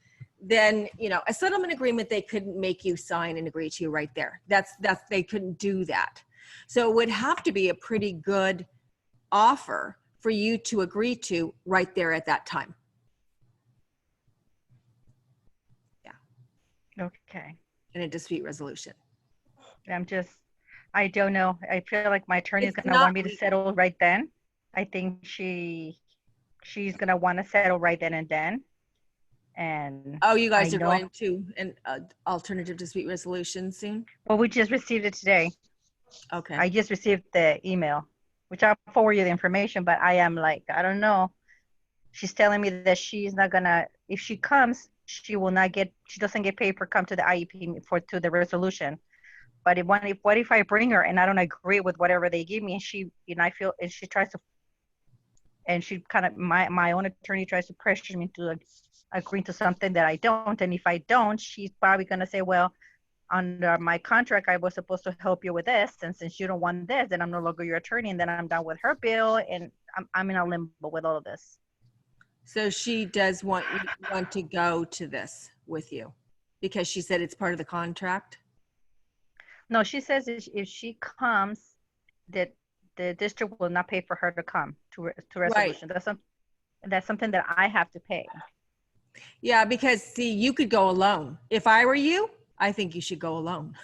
then, a settlement agreement, they couldn't make you sign and agree to right there. They couldn't do that. So it would have to be a pretty good offer for you to agree to right there at that time. Yeah. Okay. In a dispute resolution. I don't know. I feel like my attorney is going to want me to settle right then. I think she's going to want to settle right then and then. And oh, you guys are going to an alternative dispute resolution soon? Well, we just received it today. Okay. I just received the email, which I'll forward you the information, but I am like, I don't know. She's telling me that she's not gonna, if she comes, she doesn't get paid for come to the IEP to the resolution. But what if I bring her and I don't agree with whatever they give me, and she tries to, and she kind of, my own attorney tries to pressure me to agree to something that I don't. And if I don't, she's probably gonna say, well, under my contract, I was supposed to help you with this, and since you don't want this, then I'm no longer your attorney, and then I'm done with her bill, and I'm in a limbo with all of this. So she does want to go to this with you because she said it's part of the contract? No, she says if she comes, that the district will not pay for her to come to resolution. Right. That's something that I have to pay. Yeah, because see, you could go alone. If I were you, I think you should go alone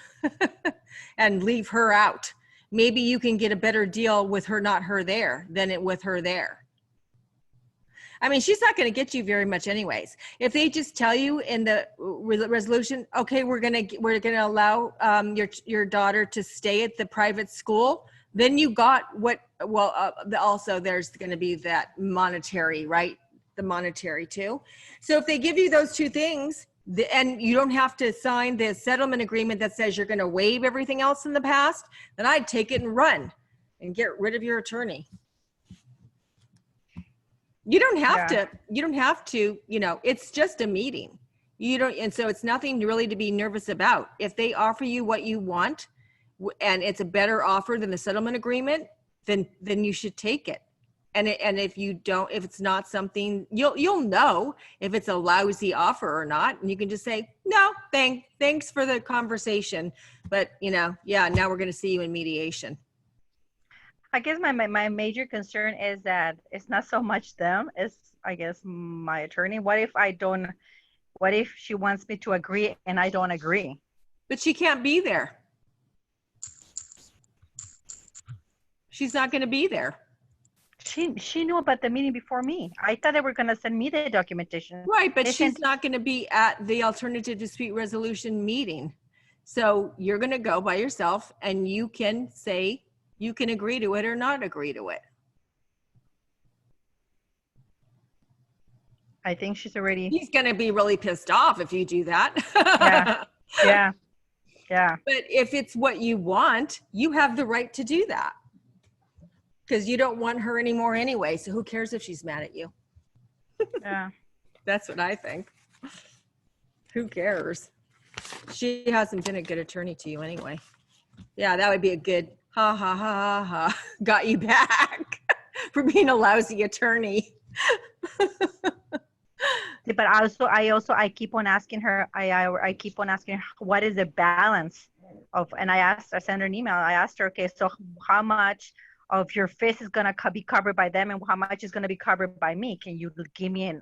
and leave her out. Maybe you can get a better deal with her, not her there, than it with her there. I mean, she's not going to get you very much anyways. If they just tell you in the resolution, okay, we're going to allow your daughter to stay at the private school, then you got also there's going to be that monetary, right? The monetary too. So if they give you those two things, and you don't have to sign the settlement agreement that says you're going to waive everything else in the past, then I'd take it and run and get rid of your attorney. You don't have to, it's just a meeting. And so it's nothing really to be nervous about. If they offer you what you want and it's a better offer than the settlement agreement, then you should take it. And if you don't, if it's not something, you'll know if it's a lousy offer or not. And you can just say, no, thanks for the conversation. But, now we're going to see you in mediation. I guess my major concern is that it's not so much them, it's, I guess, my attorney. What if she wants me to agree and I don't agree? But she can't be there. She's not going to be there. She knew about the meeting before me. I thought they were going to send me the documentation. Right, but she's not going to be at the alternative dispute resolution meeting. So you're going to go by yourself and you can say you can agree to it or not agree to it. I think she's already... He's going to be really pissed off if you do that. Yeah. But if it's what you want, you have the right to do that. because you don't want her anymore anyway. So who cares if she's mad at you? Yeah. That's what I think. Who cares? She hasn't been a good attorney to you anyway. Yeah, that would be a good ha ha ha ha ha. Got you back for being a lousy attorney. But I keep on asking her, I keep on asking her, what is the balance of, and I sent her an email. I asked her, okay, so how much of your fees is going to be covered by them and how much is going to be covered by me? Can you give me an,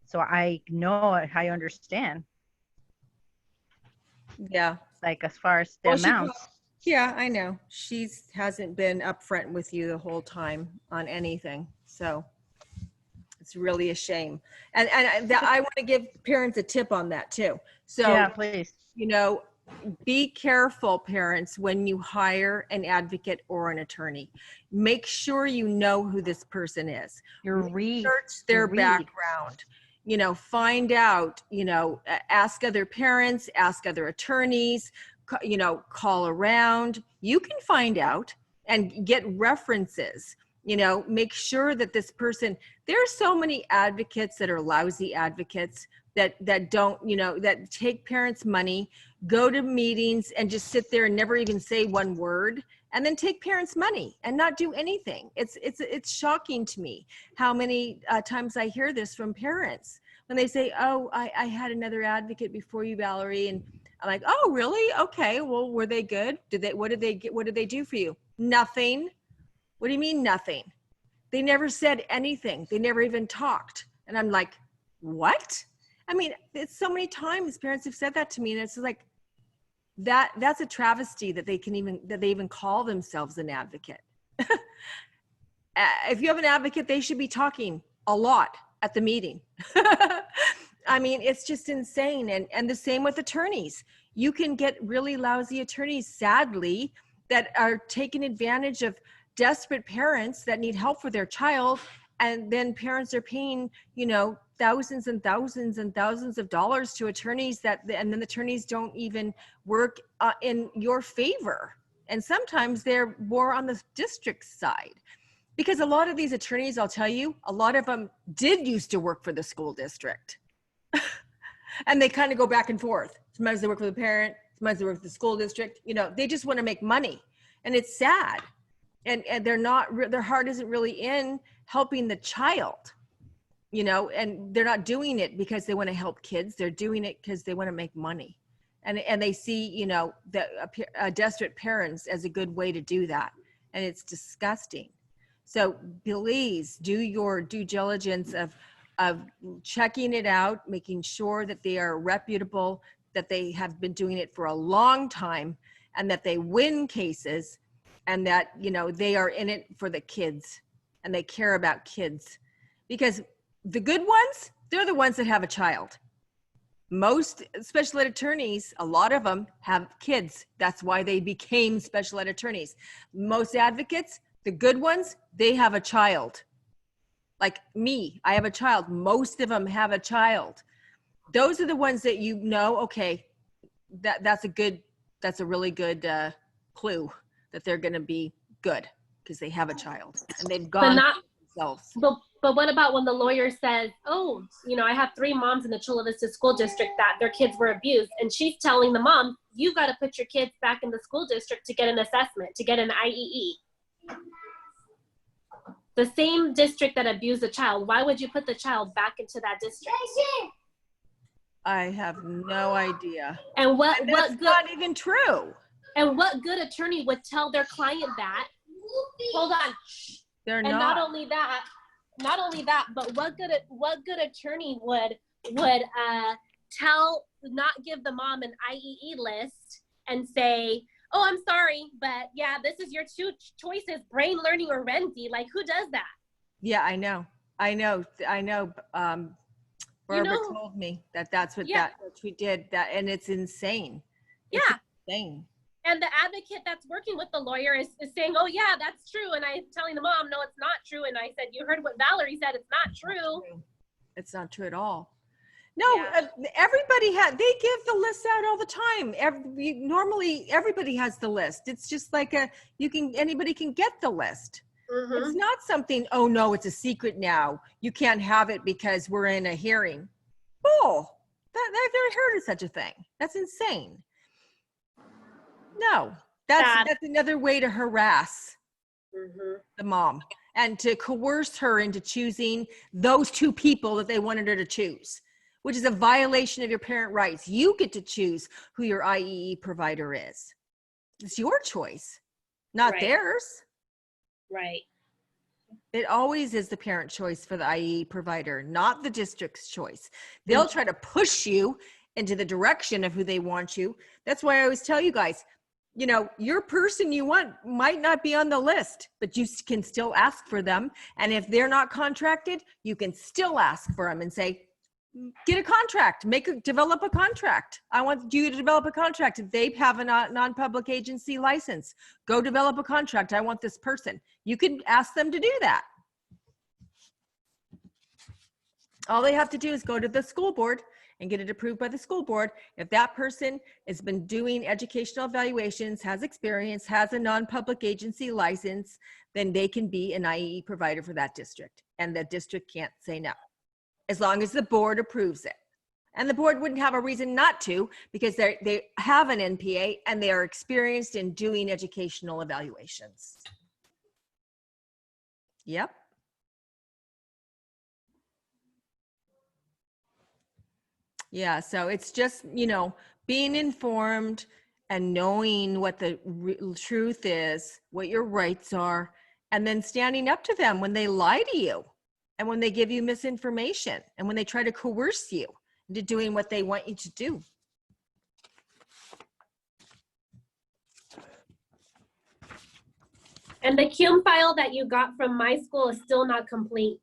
so I know, I understand. Yeah. Like as far as the amounts. Yeah, I know. Hasn't been upfront with you the whole time on anything. So it's really a shame. And I want to give parents a tip on that too. So, yeah, please. Be careful, parents, when you hire an advocate or an attorney. Make sure you know who this person is. Research their background. Find out, ask other parents, ask other attorneys, call around. You can find out and get references. Make sure that this person, there are so many advocates that are lousy advocates that don't, that take parents' money, go to meetings and just sit there and never even say one word, and then take parents' money and not do anything. It's shocking to me how many times I hear this from parents when they say, oh, I had another advocate before you, Valerie. And I'm like, oh, really? Okay. Well, were they good? What did they do for you? Nothing. What do you mean nothing? They never said anything. They never even talked. And I'm like, what? I mean, it's so many times parents have said that to me, and it's like, that's a travesty that they even call themselves an advocate. If you have an advocate, they should be talking a lot at the meeting. I mean, it's just insane. And the same with attorneys. You can get really lousy attorneys, sadly, that are taking advantage of desperate parents that need help for their child. And then parents are paying, thousands and thousands and thousands of dollars to attorneys and then the attorneys don't even work in your favor. And sometimes they're more on the district side, because a lot of these attorneys, I'll tell you, a lot of them did used to work for the school district. And they kind of go back and forth. Sometimes they work for the parent, sometimes they work for the school district. They just want to make money. And it's sad. And their heart isn't really in helping the child, and they're not doing it because they want to help kids. They're doing it because they want to make money. And they see, desperate parents as a good way to do that. And it's disgusting. So please do your due diligence of checking it out, making sure that they are reputable, that they have been doing it for a long time, and that they win cases, and that, they are in it for the kids and they care about kids. Because the good ones, they're the ones that have a child. Most special ed attorneys, a lot of them have kids. That's why they became special ed attorneys. Most advocates, the good ones, they have a child. Like me, I have a child. Most of them have a child. Those are the ones that okay, that's a really good clue that they're going to be good because they have a child and they've gone themselves. But what about when the lawyer says, oh, I have 3 moms in the Chula Vista School District that their kids were abused, and she's telling the mom, you got to put your kids back in the school district to get an assessment, to get an IEE. The same district that abused the child, why would you put the child back into that district? I have no idea. And that's not even true. And what good attorney would tell their client that? Hold on. They're and not only that, but what good attorney would not give the mom an IEE list and say, oh, I'm sorry, but yeah, this is your 2 choices, brain learning or Renzi. Like, who does that? Yeah, I know. Barbara told me that's what we did, and it's insane. It's insane. And the advocate that's working with the lawyer is saying, oh yeah, that's true. And I'm telling the mom, no, it's not true. And I said, you heard what Valerie said, it's not true. It's not true at all. No, Yeah. everybody they give the list out all the time. Normally everybody has the list. It's just like anybody can get the list. It's Mhm. not something, oh no, it's a secret now. You can't have it because we're in a hearing. Oh, I've never heard of such a thing. That's insane. No, Sad. that's another way to harass Mhm. the mom and to coerce her into choosing those two people that they wanted her to choose, which is a violation of your parent rights. You get to choose who your IEE provider is. It's your choice, not Right. theirs. Right. It always is the parent choice for the IE provider, not the district's choice. They'll try to push you into the direction of who they want you. That's why I always tell you guys, you know, your person you want might not be on the list, but you can still ask for them. And if they're not contracted, you can still ask for them and say, get a contract, develop a contract. I want you to develop a contract. If they have a non-public agency license, go develop a contract. I want this person. You can ask them to do that. All they have to do is go to the school board and get it approved by the school board. If that person has been doing educational evaluations, has experience, has a non-public agency license, then they can be an IEE provider for that district. And the district can't say no, as long as the board approves it. And the board wouldn't have a reason not to, because they have an NPA and they are experienced in doing educational evaluations. Yep. Yeah, so it's just, you know, being informed and knowing what the truth is, what your rights are, and then standing up to them when they lie to you and when they give you misinformation and when they try to coerce you into doing what they want you to do. And the CUME file that you got from my school is still not complete.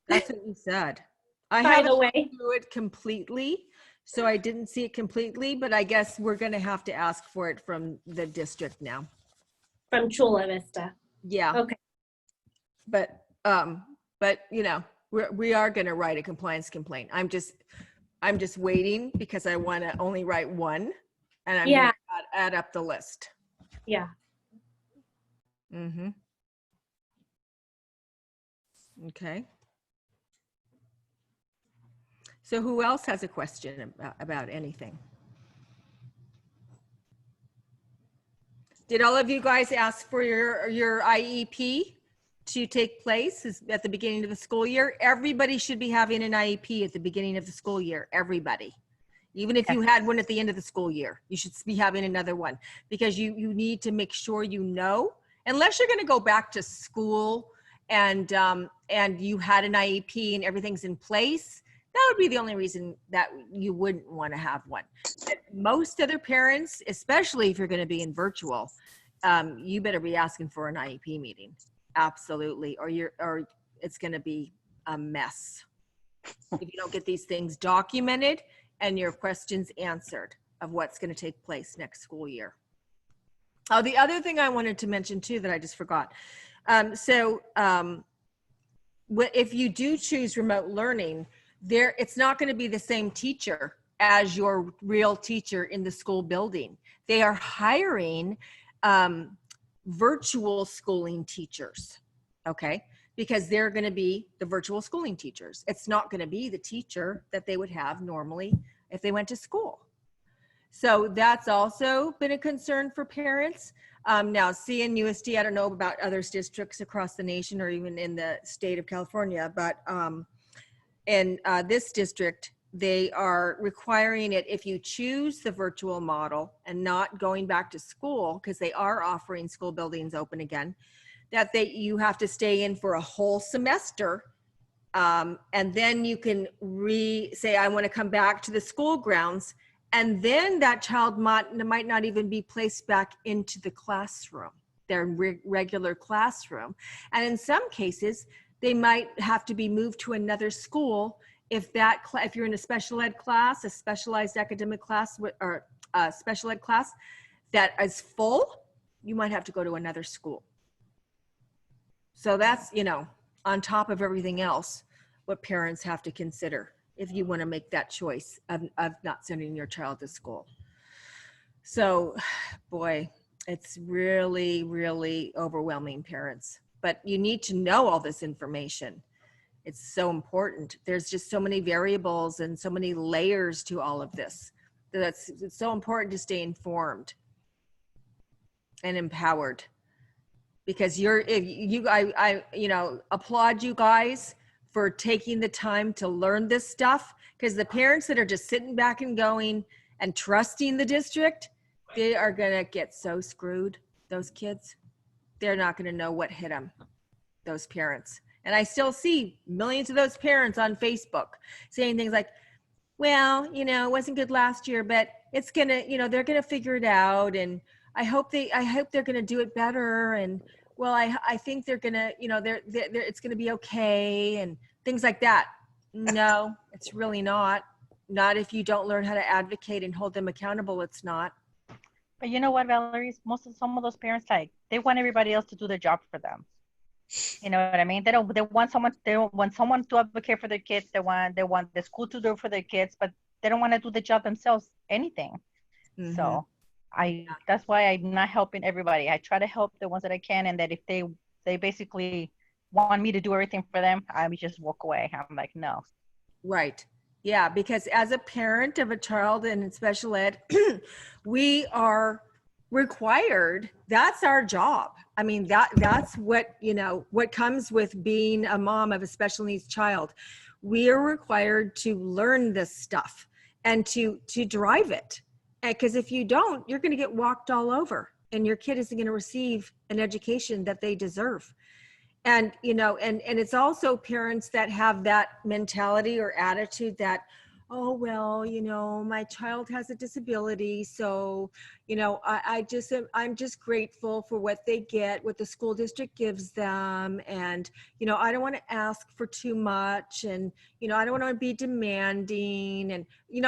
That's what you said. I By haven't the way. gone through it completely, so I didn't see it completely, but I guess we're going to have to ask for it from the district now. From Chula Vista. Yeah. Okay. But you know, we are going to write a compliance complaint. I'm just waiting because I want to only write one, and I'm going to add up the list. Yeah. Mm-hmm. Okay. So who else has a question about anything? Did all of you guys ask for your IEP to take place at the beginning of the school year? Everybody should be having an IEP at the beginning of the school year. Everybody. Even if you had one at the end of the school year, you should be having another one, because you need to make sure you know, unless you're going to go back to school and you had an IEP and everything's in place. That would be the only reason that you wouldn't want to have one. But most other parents, especially if you're going to be in virtual, you better be asking for an IEP meeting. Absolutely. Or it's going to be a mess if you don't get these things documented and your questions answered of what's going to take place next school year. Oh, the other thing I wanted to mention too that I just forgot. If you do choose remote learning, it's not going to be the same teacher as your real teacher in the school building. They are hiring virtual schooling teachers, okay? Because they're going to be the virtual schooling teachers. It's not going to be the teacher that they would have normally if they went to school. So that's also been a concern for parents. Now, CNUSD, I don't know about other districts across the nation or even in the state of California, but in this district, they are requiring it if you choose the virtual model and not going back to school, because they are offering school buildings open again, that you have to stay in for a whole semester. And then you can say, I want to come back to the school grounds. And then that child might not even be placed back into the classroom, their regular classroom. And in some cases, they might have to be moved to another school if you're in a special ed class, a specialized academic class, or a special ed class that is full, you might have to go to another school. So that's, you know, on top of everything else, what parents have to consider if you want to make that choice of not sending your child to school. So, boy, it's really, really overwhelming, parents. But you need to know all this information. It's so important. There's just so many variables and so many layers to all of this. It's so important to stay informed and empowered, because I applaud you guys for taking the time to learn this stuff, because the parents that are just sitting back and going and trusting the district, they are going to get so screwed. Those kids, they're not going to know what hit them, those parents. And I still see millions of those parents on Facebook saying things like, well, it wasn't good last year, but it's going to, they're going to figure it out. And I hope they're going to do it better. And well, I think they're going to, it's going to be okay. And things like that. No, it's really not. Not if you don't learn how to advocate and hold them accountable. It's not. But you know what, Valerie? Some of those parents, like, they want everybody else to do their job for them. You know what I mean? They want someone to advocate for their kids. They want the school to do it for their kids, but they don't want to do the job themselves, anything. Mm-hmm. So that's why I'm not helping everybody. I try to help the ones that I can, and that if they basically want me to do everything for them, I would just walk away. I'm like, no. Right. Yeah, because as a parent of a child in special ed, we are required. That's our job. I mean, that's what, what comes with being a mom of a special needs child. We are required to learn this stuff and to drive it. Because if you don't, you're going to get walked all over, and your kid isn't going to receive an education that they deserve. And, and it's also parents that have that mentality or attitude that, oh, well, my child has a disability. So, I'm just grateful for what they get, what the school district gives them. And, I don't want to ask for too much. And, I don't want to be demanding. And,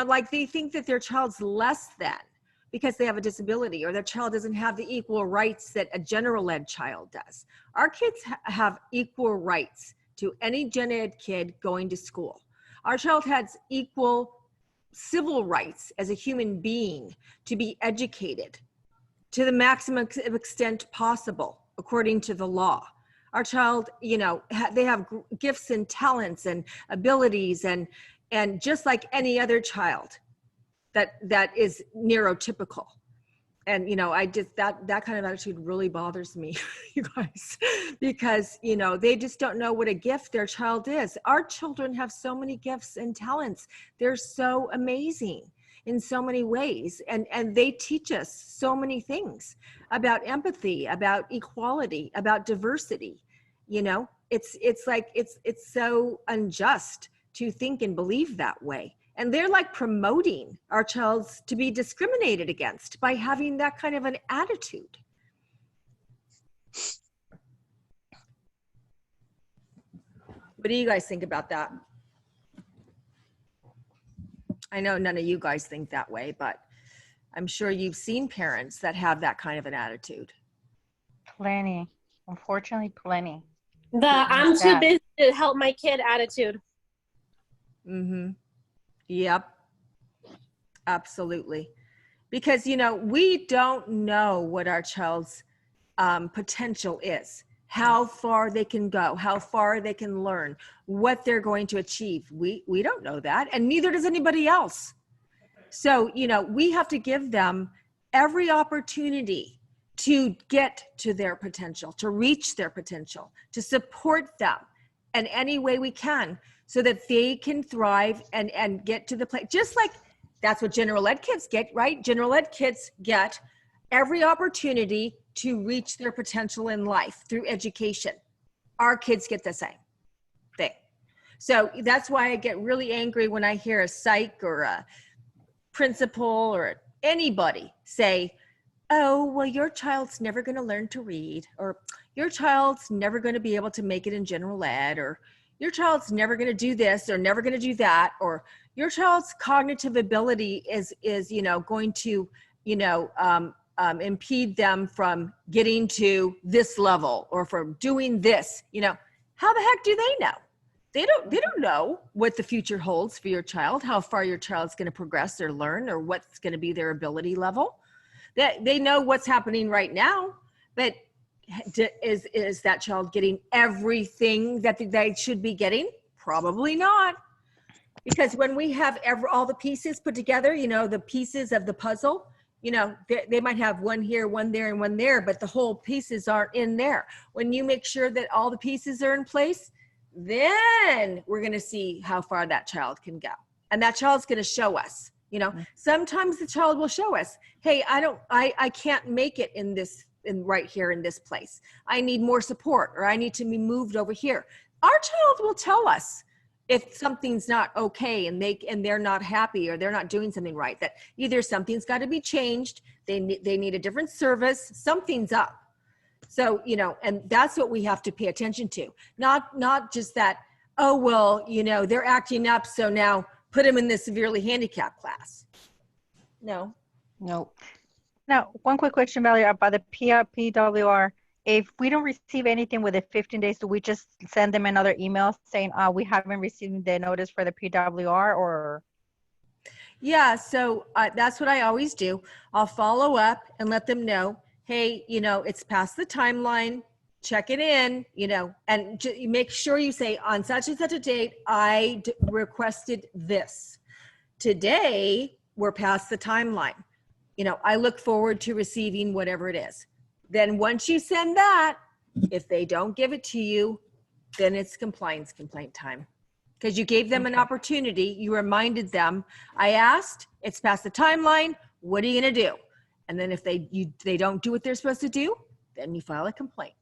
like they think that their child's less than because they have a disability, or their child doesn't have the equal rights that a general ed child does. Our kids have equal rights to any gen ed kid going to school. Our child has equal civil rights as a human being to be educated to the maximum extent possible according to the law. Our child, they have gifts and talents and abilities and just like any other child that is neurotypical. And, I just, that kind of attitude really bothers me, you guys, because, they just don't know what a gift their child is. Our children have so many gifts and talents. They're so amazing in so many ways. And they teach us so many things about empathy, about equality, about diversity. It's like, it's so unjust to think and believe that way. And they're like promoting our child to be discriminated against by having that kind of an attitude. What do you guys think about that? I know none of you guys think that way, but I'm sure you've seen parents that have that kind of an attitude. Plenty. Unfortunately, plenty. The I'm too busy to help my kid attitude. Mm-hmm. Yep, absolutely. Because, we don't know what our child's potential is, how far they can go, how far they can learn, what they're going to achieve. We don't know that, and neither does anybody else. So, we have to give them every opportunity to get to their potential, to reach their potential, to support them in any way we can, so that they can thrive and get to the place. Just like that's what general ed kids get, right? General ed kids get every opportunity to reach their potential in life through education. Our kids get the same thing. So that's why I get really angry when I hear a psych or a principal or anybody say, oh, well, your child's never going to learn to read, or your child's never going to be able to make it in general ed, or your child's never going to do this or never going to do that, or your child's cognitive ability is going to, impede them from getting to this level or from doing this. How the heck do they know? They don't know what the future holds for your child, how far your child's going to progress or learn, or what's going to be their ability level. That they know what's happening right now, but is that child getting everything that they should be getting? Probably not. Because when we have all the pieces put together, the pieces of the puzzle, they might have one here, one there, and one there, but the whole pieces aren't in there. When you make sure that all the pieces are in place, then we're going to see how far that child can go. And that child's going to show us, sometimes the child will show us, hey, I can't make it right here in this place. I need more support, or I need to be moved over here. Our child will tell us if something's not okay and they're not happy, or they're not doing something right, that either something's got to be changed, they need a different service, something's up. So, and that's what we have to pay attention to. Not just that, oh, well, they're acting up, so now put them in the severely handicapped class. No. Now, one quick question, Valerie, about the PWR. If we don't receive anything within 15 days, do we just send them another email saying, we haven't received the notice for the PWR, or? Yeah, so that's what I always do. I'll follow up and let them know, hey, it's past the timeline, check it in, and make sure you say, on such and such a date, I requested this. Today, we're past the timeline. I look forward to receiving whatever it is. Then once you send that, if they don't give it to you, then it's compliance complaint time. Because you gave them an opportunity, you reminded them, I asked, it's past the timeline, what are you gonna do? And then if they don't do what they're supposed to do, then you file a complaint.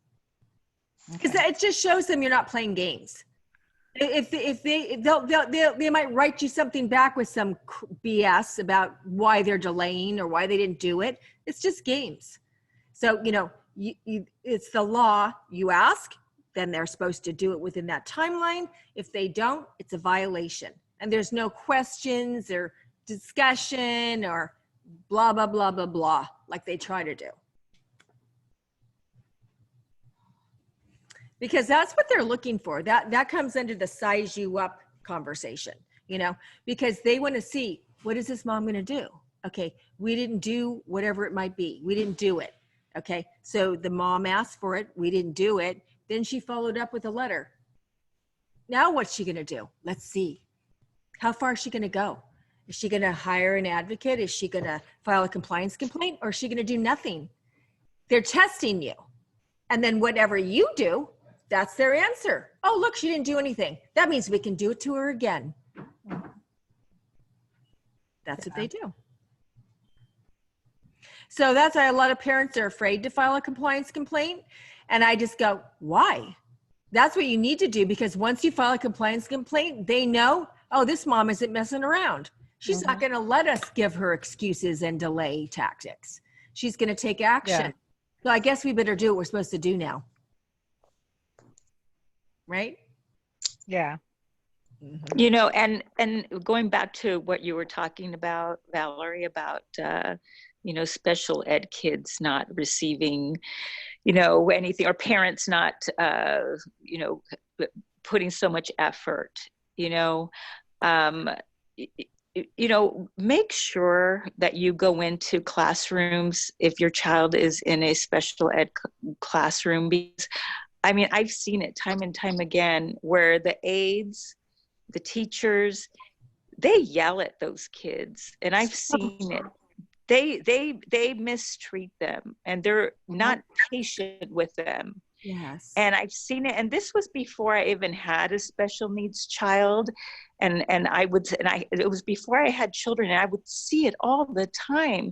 Because it just shows them you're not playing games. If they might write you something back with some BS about why they're delaying or why they didn't do it. It's just games. So, it's the law. You ask, then they're supposed to do it within that timeline. If they don't, it's a violation. And there's no questions or discussion or blah, blah, blah, blah, blah, like they try to do. Because that's what they're looking for. That comes under the size you up conversation, because they want to see, what is this mom going to do? Okay, we didn't do whatever it might be. We didn't do it. Okay, so the mom asked for it. We didn't do it. Then she followed up with a letter. Now what's she going to do? Let's see. How far is she going to go? Is she going to hire an advocate? Is she going to file a compliance complaint? Or is she going to do nothing? They're testing you. And then whatever you do, that's their answer. Oh, look, she didn't do anything. That means we can do it to her again. That's what they do. So that's why a lot of parents are afraid to file a compliance complaint. And I just go, why? That's what you need to do, because once you file a compliance complaint, they know, oh, this mom isn't messing around. She's not going to let us give her excuses and delay tactics. She's going to take action. Yeah. So I guess we better do what we're supposed to do now. Right? Yeah. And going back to what you were talking about, Valerie, about, special ed kids not receiving, anything, or parents not, putting so much effort, make sure that you go into classrooms if your child is in a special ed classroom, because I've seen it time and time again where the aides, the teachers, they yell at those kids, and I've seen it. They mistreat them, and they're not patient with them. Yes. And I've seen it, and this was before I even had a special needs child, and it was before I had children, and I would see it all the time.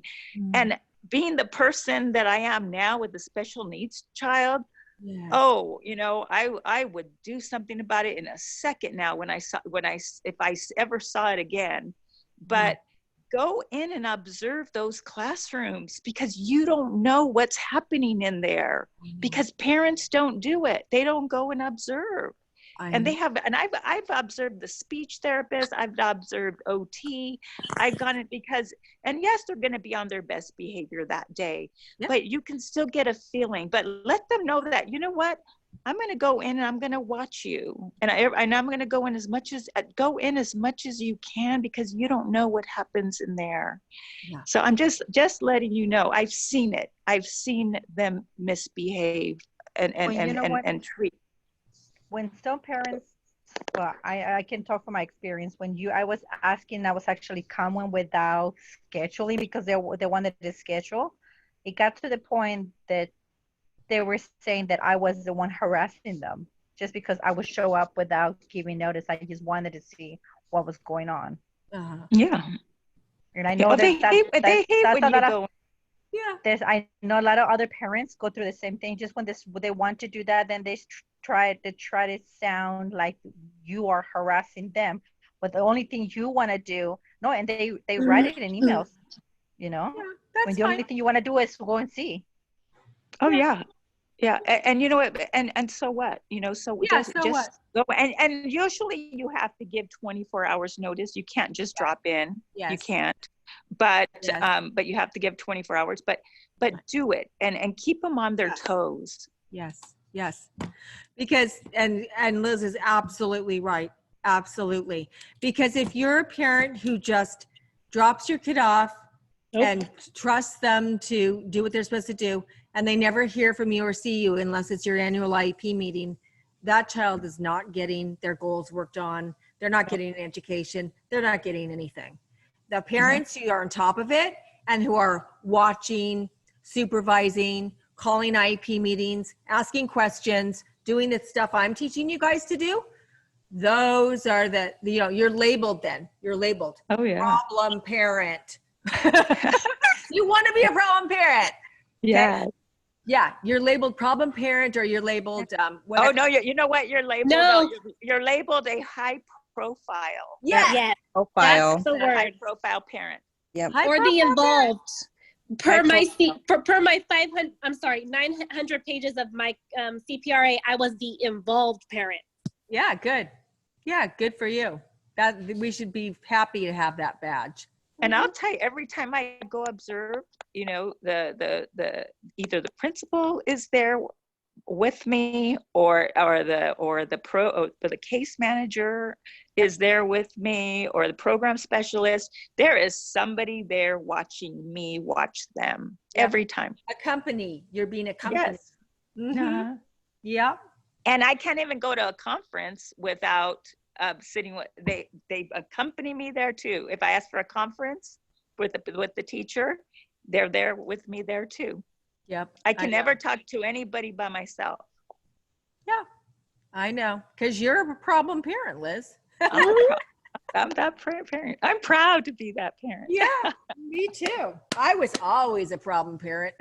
And being the person that I am now with a special needs child, yes. I would do something about it in a second now if I ever saw it again. But go in and observe those classrooms, because you don't know what's happening in there, because parents don't do it. They don't go and observe. And I've observed the speech therapist, I've observed OT, I've gone it because, and yes, they're going to be on their best behavior that day, but you can still get a feeling, but let them know that, you know what, I'm going to go in and I'm going to watch you. And I'm going to go in as much as you can, because you don't know what happens in there. Yeah. So I'm just letting you know, I've seen it. I've seen them misbehave and treat. When some parents, well, I can talk from my experience. When I was asking, I was actually coming without scheduling because they wanted to schedule. It got to the point that they were saying that I was the one harassing them just because I would show up without giving notice. I just wanted to see what was going on. Yeah. And I know they hate when you go. Yeah. I know a lot of other parents go through the same thing. Just when they want to do that, then they try to sound like you are harassing them. But the only thing you want to do, no, and they write it in emails, you know, when the only thing you want to do is go and see. Oh yeah. Yeah. And you know what, and so what, you know, so just go. And usually you have to give 24 hours notice. You can't just drop in. Yes. You can't, but you have to give 24 hours, but do it and keep them on their toes. Yes. Because, and Liz is absolutely right. Absolutely. Because if you're a parent who just drops your kid off and trusts them to do what they're supposed to do, and they never hear from you or see you unless it's your annual IEP meeting, that child is not getting their goals worked on. They're not getting an education. They're not getting anything. The parents who are on top of it and who are watching, supervising, calling IEP meetings, asking questions, doing the stuff I'm teaching you guys to do, those are you're labeled then. You're labeled. Oh yeah. Problem parent. You want to be a problem parent. Yeah. Okay? Yeah, you're labeled problem parent, or you're labeled oh no, you know what? You're labeled. No. You're labeled a high profile. Yes. Profile. That's the A high word. profile parent. Yep. Or the involved. Per my profile. 900 pages of my CPRA, I was the involved parent. Yeah, good. Yeah, good for you. That we should be happy to have that badge. And I'll tell you, every time I go observe, you know, the either the principal is there with me, or the case manager is there with me, or the program specialist. There is somebody there watching me watch them every time. You're being accompanied. Yes. Mhm. Yeah. And I can't even go to a conference without sitting with, they accompany me there too. If I ask for a conference with the teacher, they're there with me there too. Yep. I can never talk to anybody by myself. Yeah, I know. Because you're a problem parent, Liz. I'm that parent. I'm proud to be that parent. Yeah, me too. I was always a problem parent.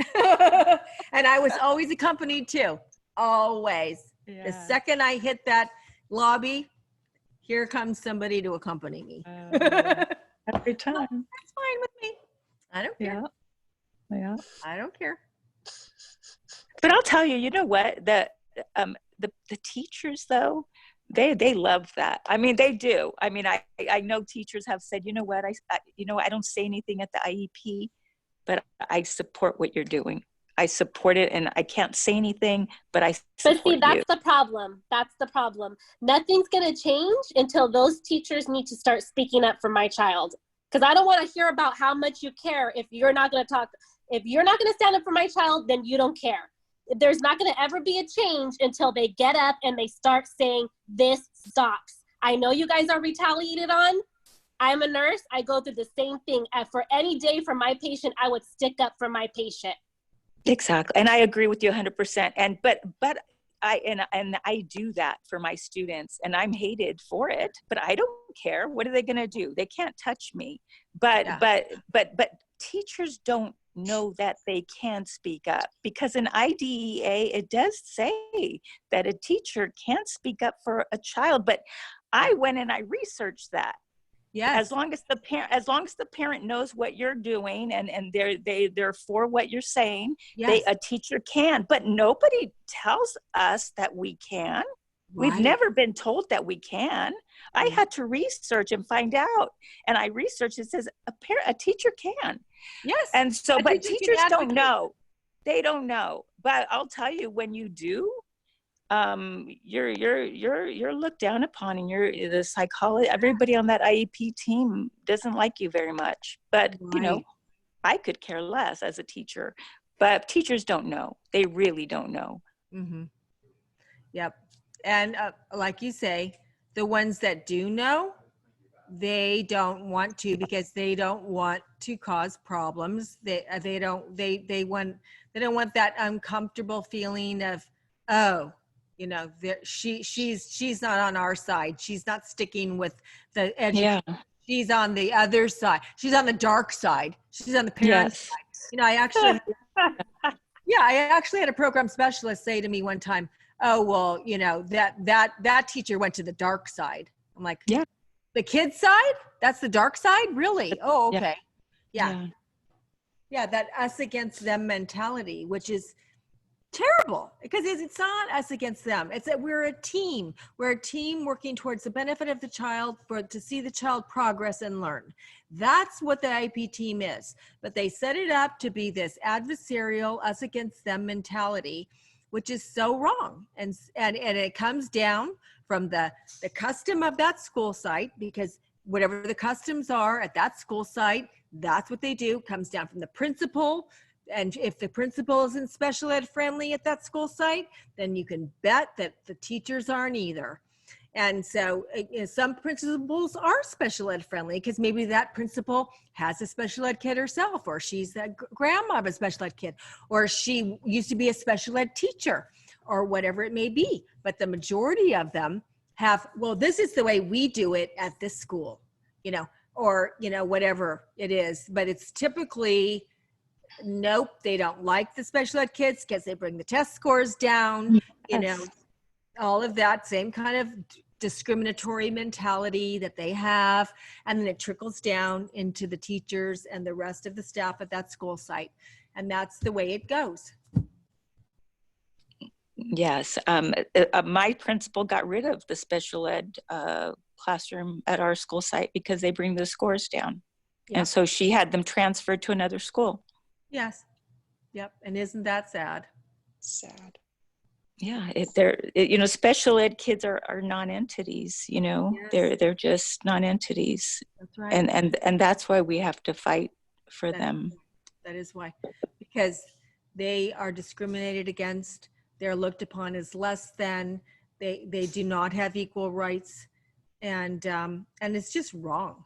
And I was always accompanied too. Always. Yeah. The second I hit that lobby, here comes somebody to accompany me. Every time. That's fine with me. I don't care. Yeah. I don't care. But I'll tell you, you know what? The teachers though, they love that. I mean, they do. I mean, I know teachers have said, you know what, I don't say anything at the IEP, but I support what you're doing. I support it, and I can't say anything, but I support But see, that's you. the problem. That's the problem. Nothing's going to change until those teachers need to start speaking up for my child. Because I don't want to hear about how much you care if you're not going to talk. If you're not going to stand up for my child, then you don't care. There's not going to ever be a change until they get up and they start saying, this stops. I know you guys are retaliated on. I'm a nurse. I go through the same thing. For any day for my patient, I would stick up for my patient. Exactly. And I agree with you 100%. And, but I do that for my students, and I'm hated for it, but I don't care. What are they going to do? They can't touch me. But teachers don't know that they can speak up, because in IDEA, it does say that a teacher can speak up for a child, but I went and I researched that. Yes. As long as the parent knows what you're doing and they're for what you're saying, Yes. a teacher can, but nobody tells us that we can. We've Right. never been told that we can. I had to research and find out. And I researched, it says a teacher can. Yes. And so, A but teacher can teachers don't advocate. know. They don't know. But I'll tell you, when you do, you're looked down upon, and you're the psychology. Everybody on that IEP team doesn't like you very much. But you know, Right. I could care less as a teacher. But teachers don't know. They really don't know. Mm-hmm. Yep. And like you say, the ones that do know, they don't want to, because they don't want to cause problems. They don't want that uncomfortable feeling of, oh, you know, she's not on our side. She's not sticking with the education. Yeah. She's on the other side. She's on the dark side. She's on the parents' Yes. side. You know, I actually had a program specialist say to me one time, oh, well, you know, that teacher went to the dark side. I'm like, Yeah. The kids' side? That's the dark side? Really? Oh, Yeah. okay. Yeah, that us against them mentality, which is terrible, because it's not us against them. It's that we're a team. We're a team working towards the benefit of the child, to see the child progress and learn. That's what the IP team is. But they set it up to be this adversarial, us against them mentality, which is so wrong. And it comes down from the custom of that school site, because whatever the customs are at that school site, that's what they do. Comes down from the principal. And if the principal isn't special ed friendly at that school site, then you can bet that the teachers aren't either. And so some principals are special ed friendly, because maybe that principal has a special ed kid herself, or she's the grandma of a special ed kid, or she used to be a special ed teacher, or whatever it may be. But the majority of them have, well, this is the way we do it at this school, you know, or, you know, whatever it is. But it's typically, nope, they don't like the special ed kids because they bring the test scores down, you know, all of that same kind of discriminatory mentality that they have. And then it trickles down into the teachers and the rest of the staff at that school site. And that's the way it goes. Yes. My principal got rid of the special ed classroom at our school site because they bring the scores down. Yeah. And so she had them transferred to another school. Yes. Yep. And isn't that sad? Sad. Yeah, you know, special ed kids are non-entities, you know. Yes. They're just non-entities. That's right. And that's why we have to fight for them. That is why, because they are discriminated against. They're looked upon as less than. They do not have equal rights, and it's just wrong.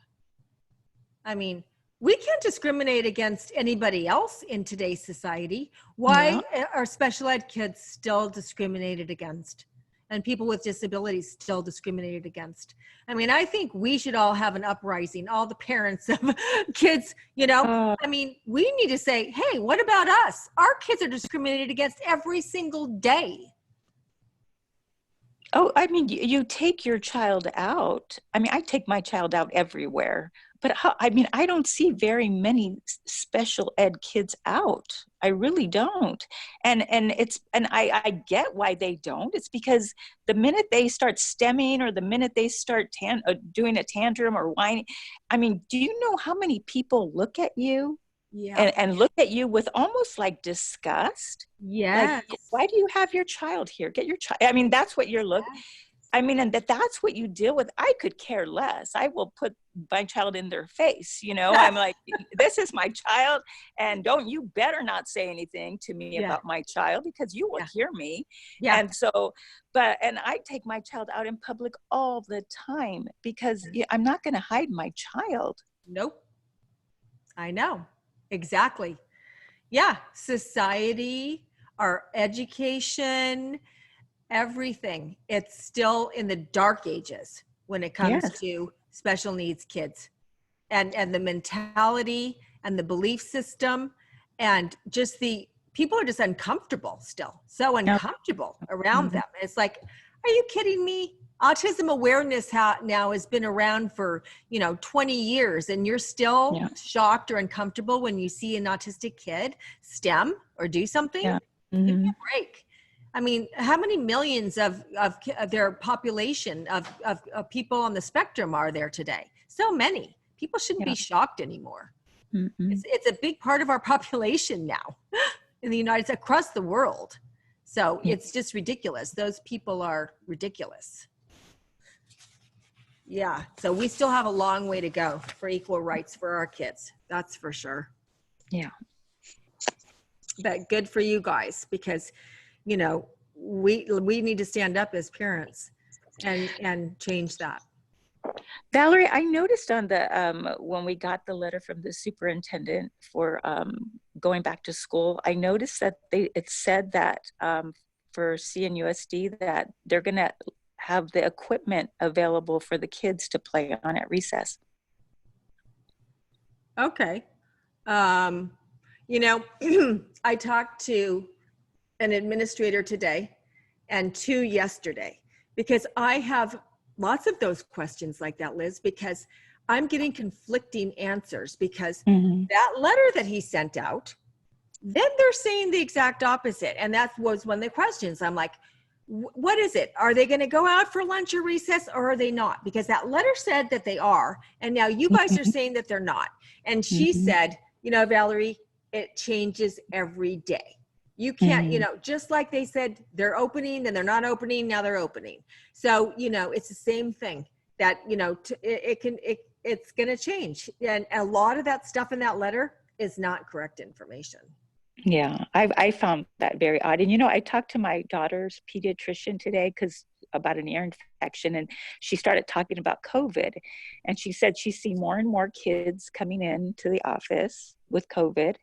I mean, we can't discriminate against anybody else in today's society. Why are special ed kids still discriminated against, and people with disabilities still discriminated against? I mean, I think we should all have an uprising, all the parents of kids, you know. I mean, we need to say, hey, what about us? Our kids are discriminated against every single day. Oh, I mean, you take your child out. I mean, I take my child out everywhere. But I mean, I don't see very many special ed kids out. I really don't. And I get why they don't. It's because the minute they start stemming, or the minute they start doing a tantrum or whining, I mean, do you know how many people look at you? Yeah. And look at you with almost like disgust? Yes. Like, why do you have your child here? Get your child. I mean, that's what you're looking. I mean, and that's what you deal with. I could care less. I will put my child in their face. You know, I'm like, this is my child, and you better not say anything to me about my child, because you will hear me. Yeah. And so, and I take my child out in public all the time, because I'm not going to hide my child. Nope. I know. Exactly. Yeah. Society, our education, everything. It's still in the dark ages when it comes to special needs kids, and the mentality and the belief system, and just the people are just uncomfortable still. So uncomfortable around them. It's like, are you kidding me? Autism awareness now has been around for, 20 years, and you're still shocked or uncomfortable when you see an autistic kid STEM or do something. Yeah. Give me a break. I mean, how many millions of their population of people on the spectrum are there today? So many. People shouldn't Yeah. be shocked anymore. Mm-mm. It's a big part of our population now in the United States, across the world. So Yeah. it's just ridiculous. Those people are ridiculous. Yeah. So we still have a long way to go for equal rights for our kids. That's for sure. Yeah. But good for you guys, because, you know, we need to stand up as parents and change that. Valerie, I noticed on the when we got the letter from the superintendent for going back to school, I noticed that it said that for CNUSD that they're going to have the equipment available for the kids to play on at recess. Okay. You know, I talked to an administrator today and 2 yesterday, because I have lots of those questions like that, Liz, because I'm getting conflicting answers, because that letter that he sent out, then they're saying the exact opposite. And that was one of the questions. I'm like, what is it? Are they going to go out for lunch or recess, or are they not? Because that letter said that they are, and now you guys are saying that they're not. And she said, you know, Valerie, it changes every day. You can't, you know, just like they said they're opening, then they're not opening, now they're opening. So, you know, it's the same thing that, you know, it's going to change. And a lot of that stuff in that letter is not correct information. Yeah, I found that very odd. And, you know, I talked to my daughter's pediatrician today about an ear infection, and she started talking about COVID. And she said she's seen more and more kids coming in to the office with COVID.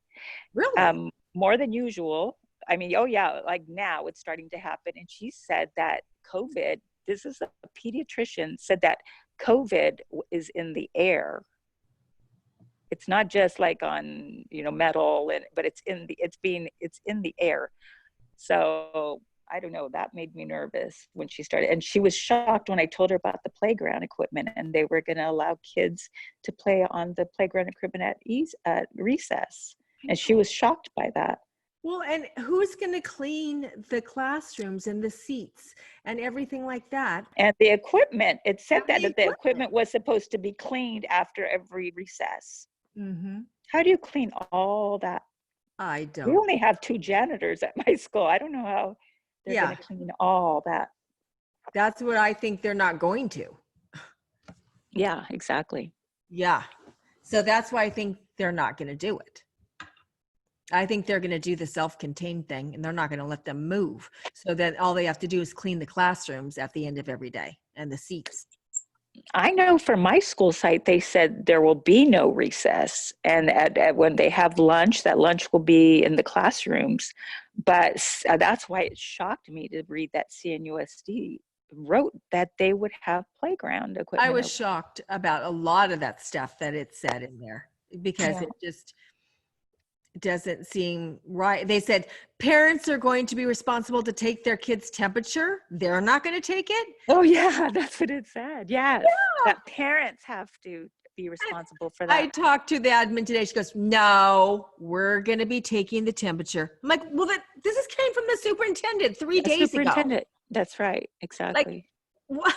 Really? More than usual. I mean, oh yeah, like now it's starting to happen. And she said that COVID, this is a pediatrician, said that COVID is in the air. It's not just like on, you know, metal, but it's in the air. So I don't know, that made me nervous when she started. And she was shocked when I told her about the playground equipment, and they were going to allow kids to play on the playground equipment at recess. And she was shocked by that. Well, and who's going to clean the classrooms and the seats and everything like that? And the equipment, it said And that the equipment was supposed to be cleaned after every recess. Mm-hmm. How do you clean all that? I We don't. only have 2 janitors at my school. I don't know how they're going to clean all that. That's what I think they're not going to. Yeah, exactly. Yeah. So that's why I think they're not going to do it. I think they're going to do the self-contained thing, and they're not going to let them move. So that all they have to do is clean the classrooms at the end of every day and the seats. I know for my school site, they said there will be no recess. And when they have lunch, that lunch will be in the classrooms. But that's why it shocked me to read that CNUSD wrote that they would have playground equipment. I was shocked about a lot of that stuff that it said in there, because it just doesn't seem right. They said parents are going to be responsible to take their kids' temperature. They're not going to take it. Oh yeah, that's what it said. Yes, that parents have to be responsible for that. I talked to the admin today. She goes, "No, we're going to be taking the temperature." I'm like, "Well, this came from the superintendent 3 days ago." That's right. Exactly. What?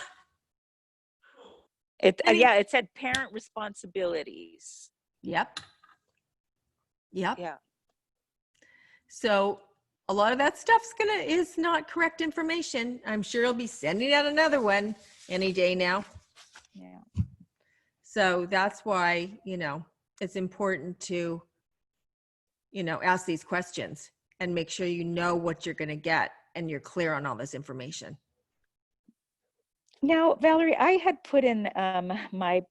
It it said parent responsibilities. Yep. Yeah. So a lot of that stuff's is not correct information. I'm sure he'll be sending out another one any day now. Yeah. So that's why, you know, it's important to, you know, ask these questions and make sure you know what you're going to get and you're clear on all this information. Now, Valerie, I had put in my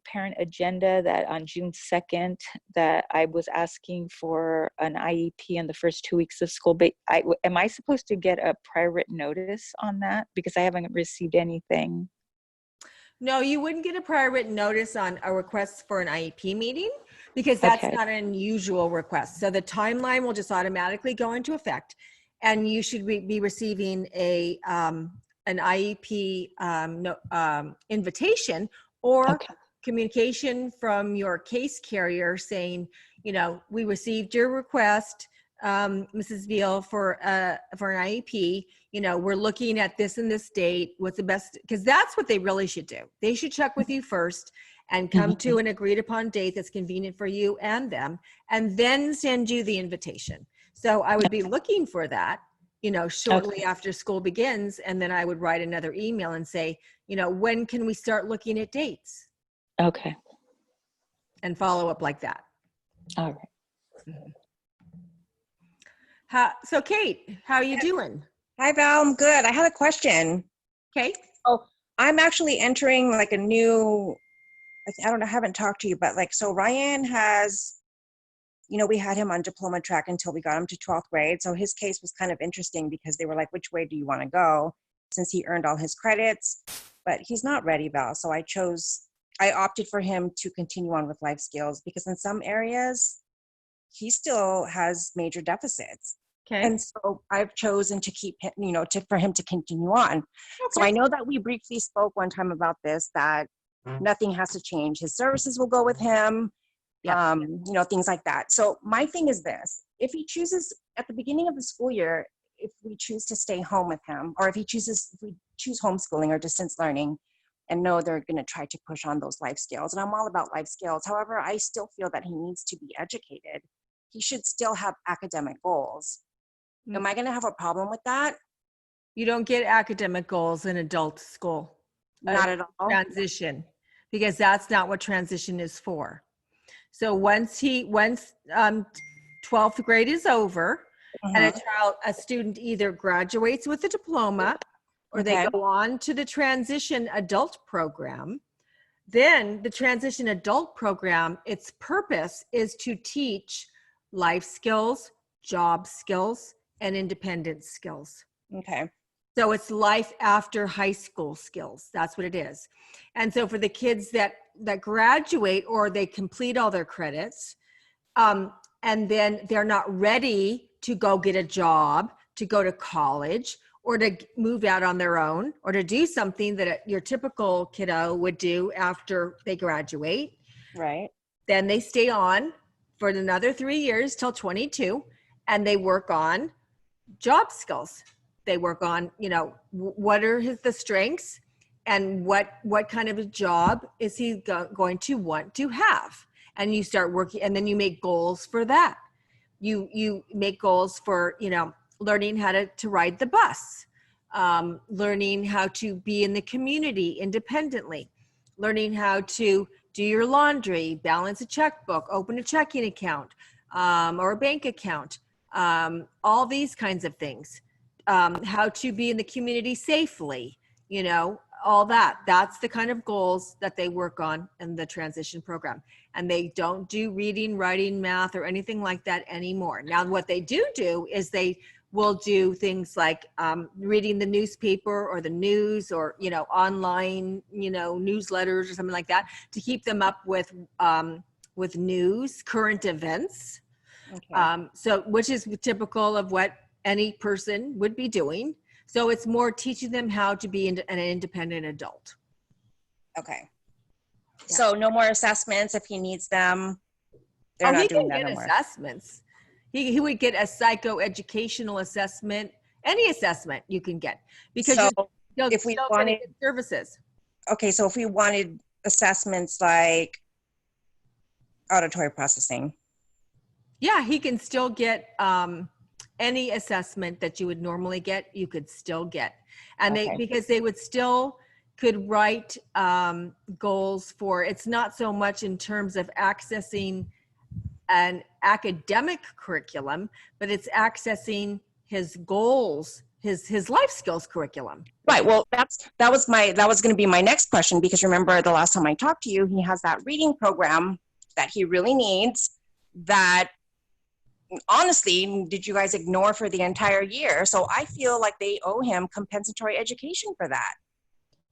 parent agenda that on June 2nd that I was asking for an IEP in the first 2 weeks of school. But am I supposed to get a prior written notice on that? Because I haven't received anything. No, you wouldn't get a prior written notice on a request for an IEP meeting, because that's not an unusual request. So the timeline will just automatically go into effect, and you should be receiving an IEP invitation or communication from your case carrier saying, you know, we received your request. Mrs. Veal, for an IEP, you know, we're looking at this and this date, what's the best, because that's what they really should do. They should check with you first and come to an agreed upon date that's convenient for you and them, and then send you the invitation. So I would be looking for that, you know, shortly after school begins, and then I would write another email and say, you know, when can we start looking at dates, Okay. and follow up like that. All right. So Kate, how are you doing? Hi Val, I'm good. I had a question. Okay. I'm actually entering like a new, I don't know, I haven't talked to you, but like, so Ryan has, you know, we had him on diploma track until we got him to 12th grade. So his case was kind of interesting because they were like, which way do you want to go? Since he earned all his credits, but he's not ready, Val. So I opted for him to continue on with life skills because in some areas, he still has major deficits. Okay. And so I've chosen to keep him, you know, for him to continue on. So I know that we briefly spoke one time about this, that nothing has to change. His services will go with him, you know, things like that. So my thing is this: if he chooses at the beginning of the school year, if we choose to stay home with him, or if we choose homeschooling or distance learning, and know they're going to try to push on those life skills. And I'm all about life skills. However, I still feel that he needs to be educated. He should still have academic goals. Am I going to have a problem with that? You don't get academic goals in adult school. Not at all. Transition, because that's not what transition is for. So once 12th grade is over, and a student either graduates with a diploma or they go on to the transition adult program, then the transition adult program, its purpose is to teach life skills, job skills, and independence skills. Okay. So it's life after high school skills. That's what it is. And so for the kids that graduate or they complete all their credits, and then they're not ready to go get a job, to go to college, or to move out on their own, or to do something that your typical kiddo would do after they graduate. Right. Then they stay on for another 3 years till 22, and they work on job skills. They work on, you know, what are the strengths, and what kind of a job is he going to want to have. And you start working, and then you make goals for that. You make goals for, you know, learning how to ride the bus, learning how to be in the community independently, learning how to do your laundry, balance a checkbook, open a checking account, or a bank account, all these kinds of things, how to be in the community safely, you know, all that. That's the kind of goals that they work on in the transition program. And they don't do reading, writing, math, or anything like that anymore. Now, what they do is they will do things like reading the newspaper or the news, or, you know, online, you know, newsletters or something like that, to keep them up with news, current events. Okay. So, which is typical of what any person would be doing. So it's more teaching them how to be an independent adult. Okay. Yeah. So no more assessments if he needs them. They're not doing that He can no get more. assessments. He would get a psychoeducational assessment, any assessment you can get, because So you're if we still gonna wanted- get services. Okay, so if we wanted assessments like auditory processing. Yeah, he can still get any assessment that you would normally get, you could still get. And Okay. because they would still could write goals for, it's not so much in terms of accessing an academic curriculum, but it's accessing his goals, his life skills curriculum. Right. Well, that was going to be my next question, because remember the last time I talked to you, he has that reading program that he really needs, that honestly, did you guys ignore for the entire year? So I feel like they owe him compensatory education for that.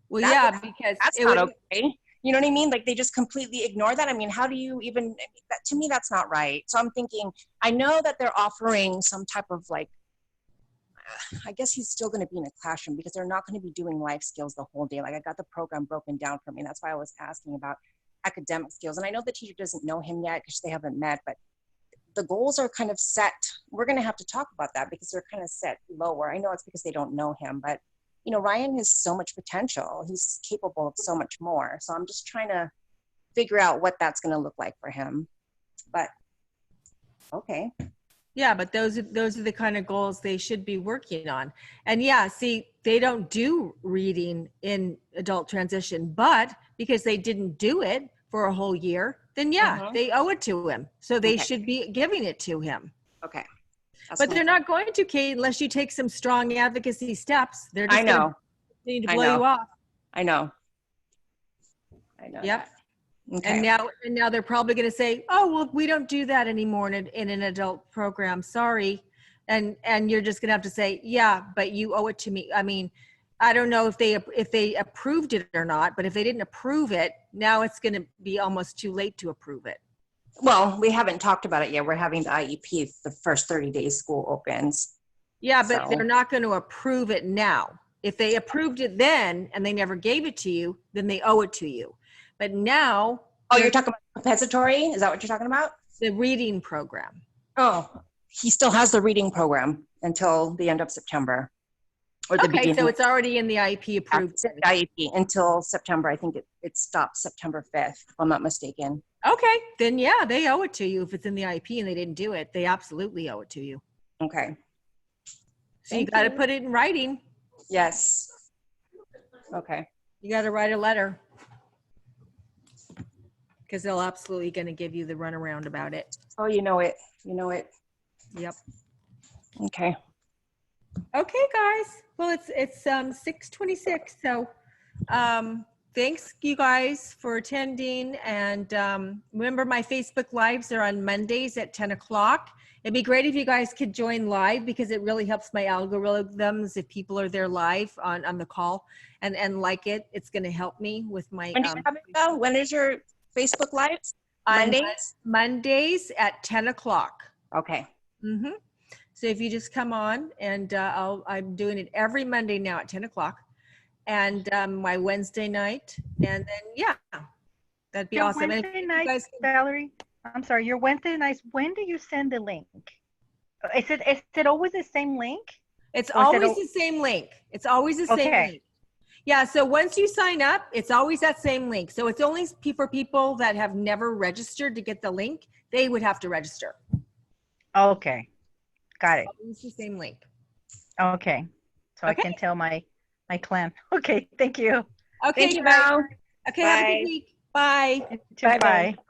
Well, because That's not okay. You know what I mean? Like, they just completely ignore that. I mean, how do you even, to me, that's not right. So I'm thinking, I know that they're offering some type of, like, I guess he's still going to be in a classroom, because they're not going to be doing life skills the whole day. Like, I got the program broken down for me. And that's why I was asking about academic skills. And I know the teacher doesn't know him yet because they haven't met, but the goals are kind of set. We're going to have to talk about that because they're kind of set lower. I know it's because they don't know him, but you know, Ryan has so much potential. He's capable of so much more. So I'm just trying to figure out what that's going to look like for him. But okay. Yeah, but those are the kind of goals they should be working on. And yeah, see, they don't do reading in adult transition, but because they didn't do it for a whole year, then yeah, Mhm. they owe it to him. So they Okay. should be giving it to him. Okay. That's But fine. they're not going to, Kate, unless you take some strong advocacy steps. They're just I know. going to I blow know. you off. I know. I know. Yep. that. Okay. And now they're probably going to say, "Oh, well, we don't do that anymore in an adult program. Sorry." And you're just going to have to say, "Yeah, but you owe it to me." I mean, I don't know if they approved it or not, but if they didn't approve it, now it's going to be almost too late to approve it. Well, we haven't talked about it yet. We're having the IEP the first 30 days school opens. Yeah, but So- they're not going to approve it now. If they approved it then and they never gave it to you, then they owe it to you. But now, Oh, you're talking about compensatory? Is that what you're talking about? the reading program. Oh, he still has the reading program until the end of September. Or the Okay, beginning. so it's already in the IEP approved. It's the IEP until September. I think it stops September 5th, if I'm not mistaken. Okay, then yeah, they owe it to you if it's in the IP and they didn't do it. They absolutely owe it to you. Okay. So you Thank got to you. put it in writing. Yes. Okay. You got to write a letter because they're absolutely going to give you the runaround about it. Oh, you know it. You know it. Yep. Okay. Okay, guys. Well, it's 6:26. So thanks you guys for attending. And remember, my Facebook Lives are on Mondays at 10 o'clock. It'd be great if you guys could join live because it really helps my algorithms if people are there live on the call and like it. It's going to help me with my When do you have it though? When is your Facebook Lives? on Mondays? Mondays at 10 o'clock. Okay. Mm-hmm. So if you just come on and I'm doing it every Monday now at 10 o'clock and my Wednesday night. And then, yeah, that'd be Your awesome. And if Wednesday you night, guys can- Valerie, I'm sorry, your Wednesday nights, when do you send the link? Is it always the same link? it's or is it always the same link. It's always the same Okay. link. Yeah, so once you sign up, it's always that same link. So it's only for people that have never registered to get the link. They would have to register. Okay, got it. Always the same link. Okay, so Okay. I can tell my clan. Okay, thank you. Okay, Thank you, guys. Val. Okay, have a Bye. good week. Bye. Bye Bye-bye. bye.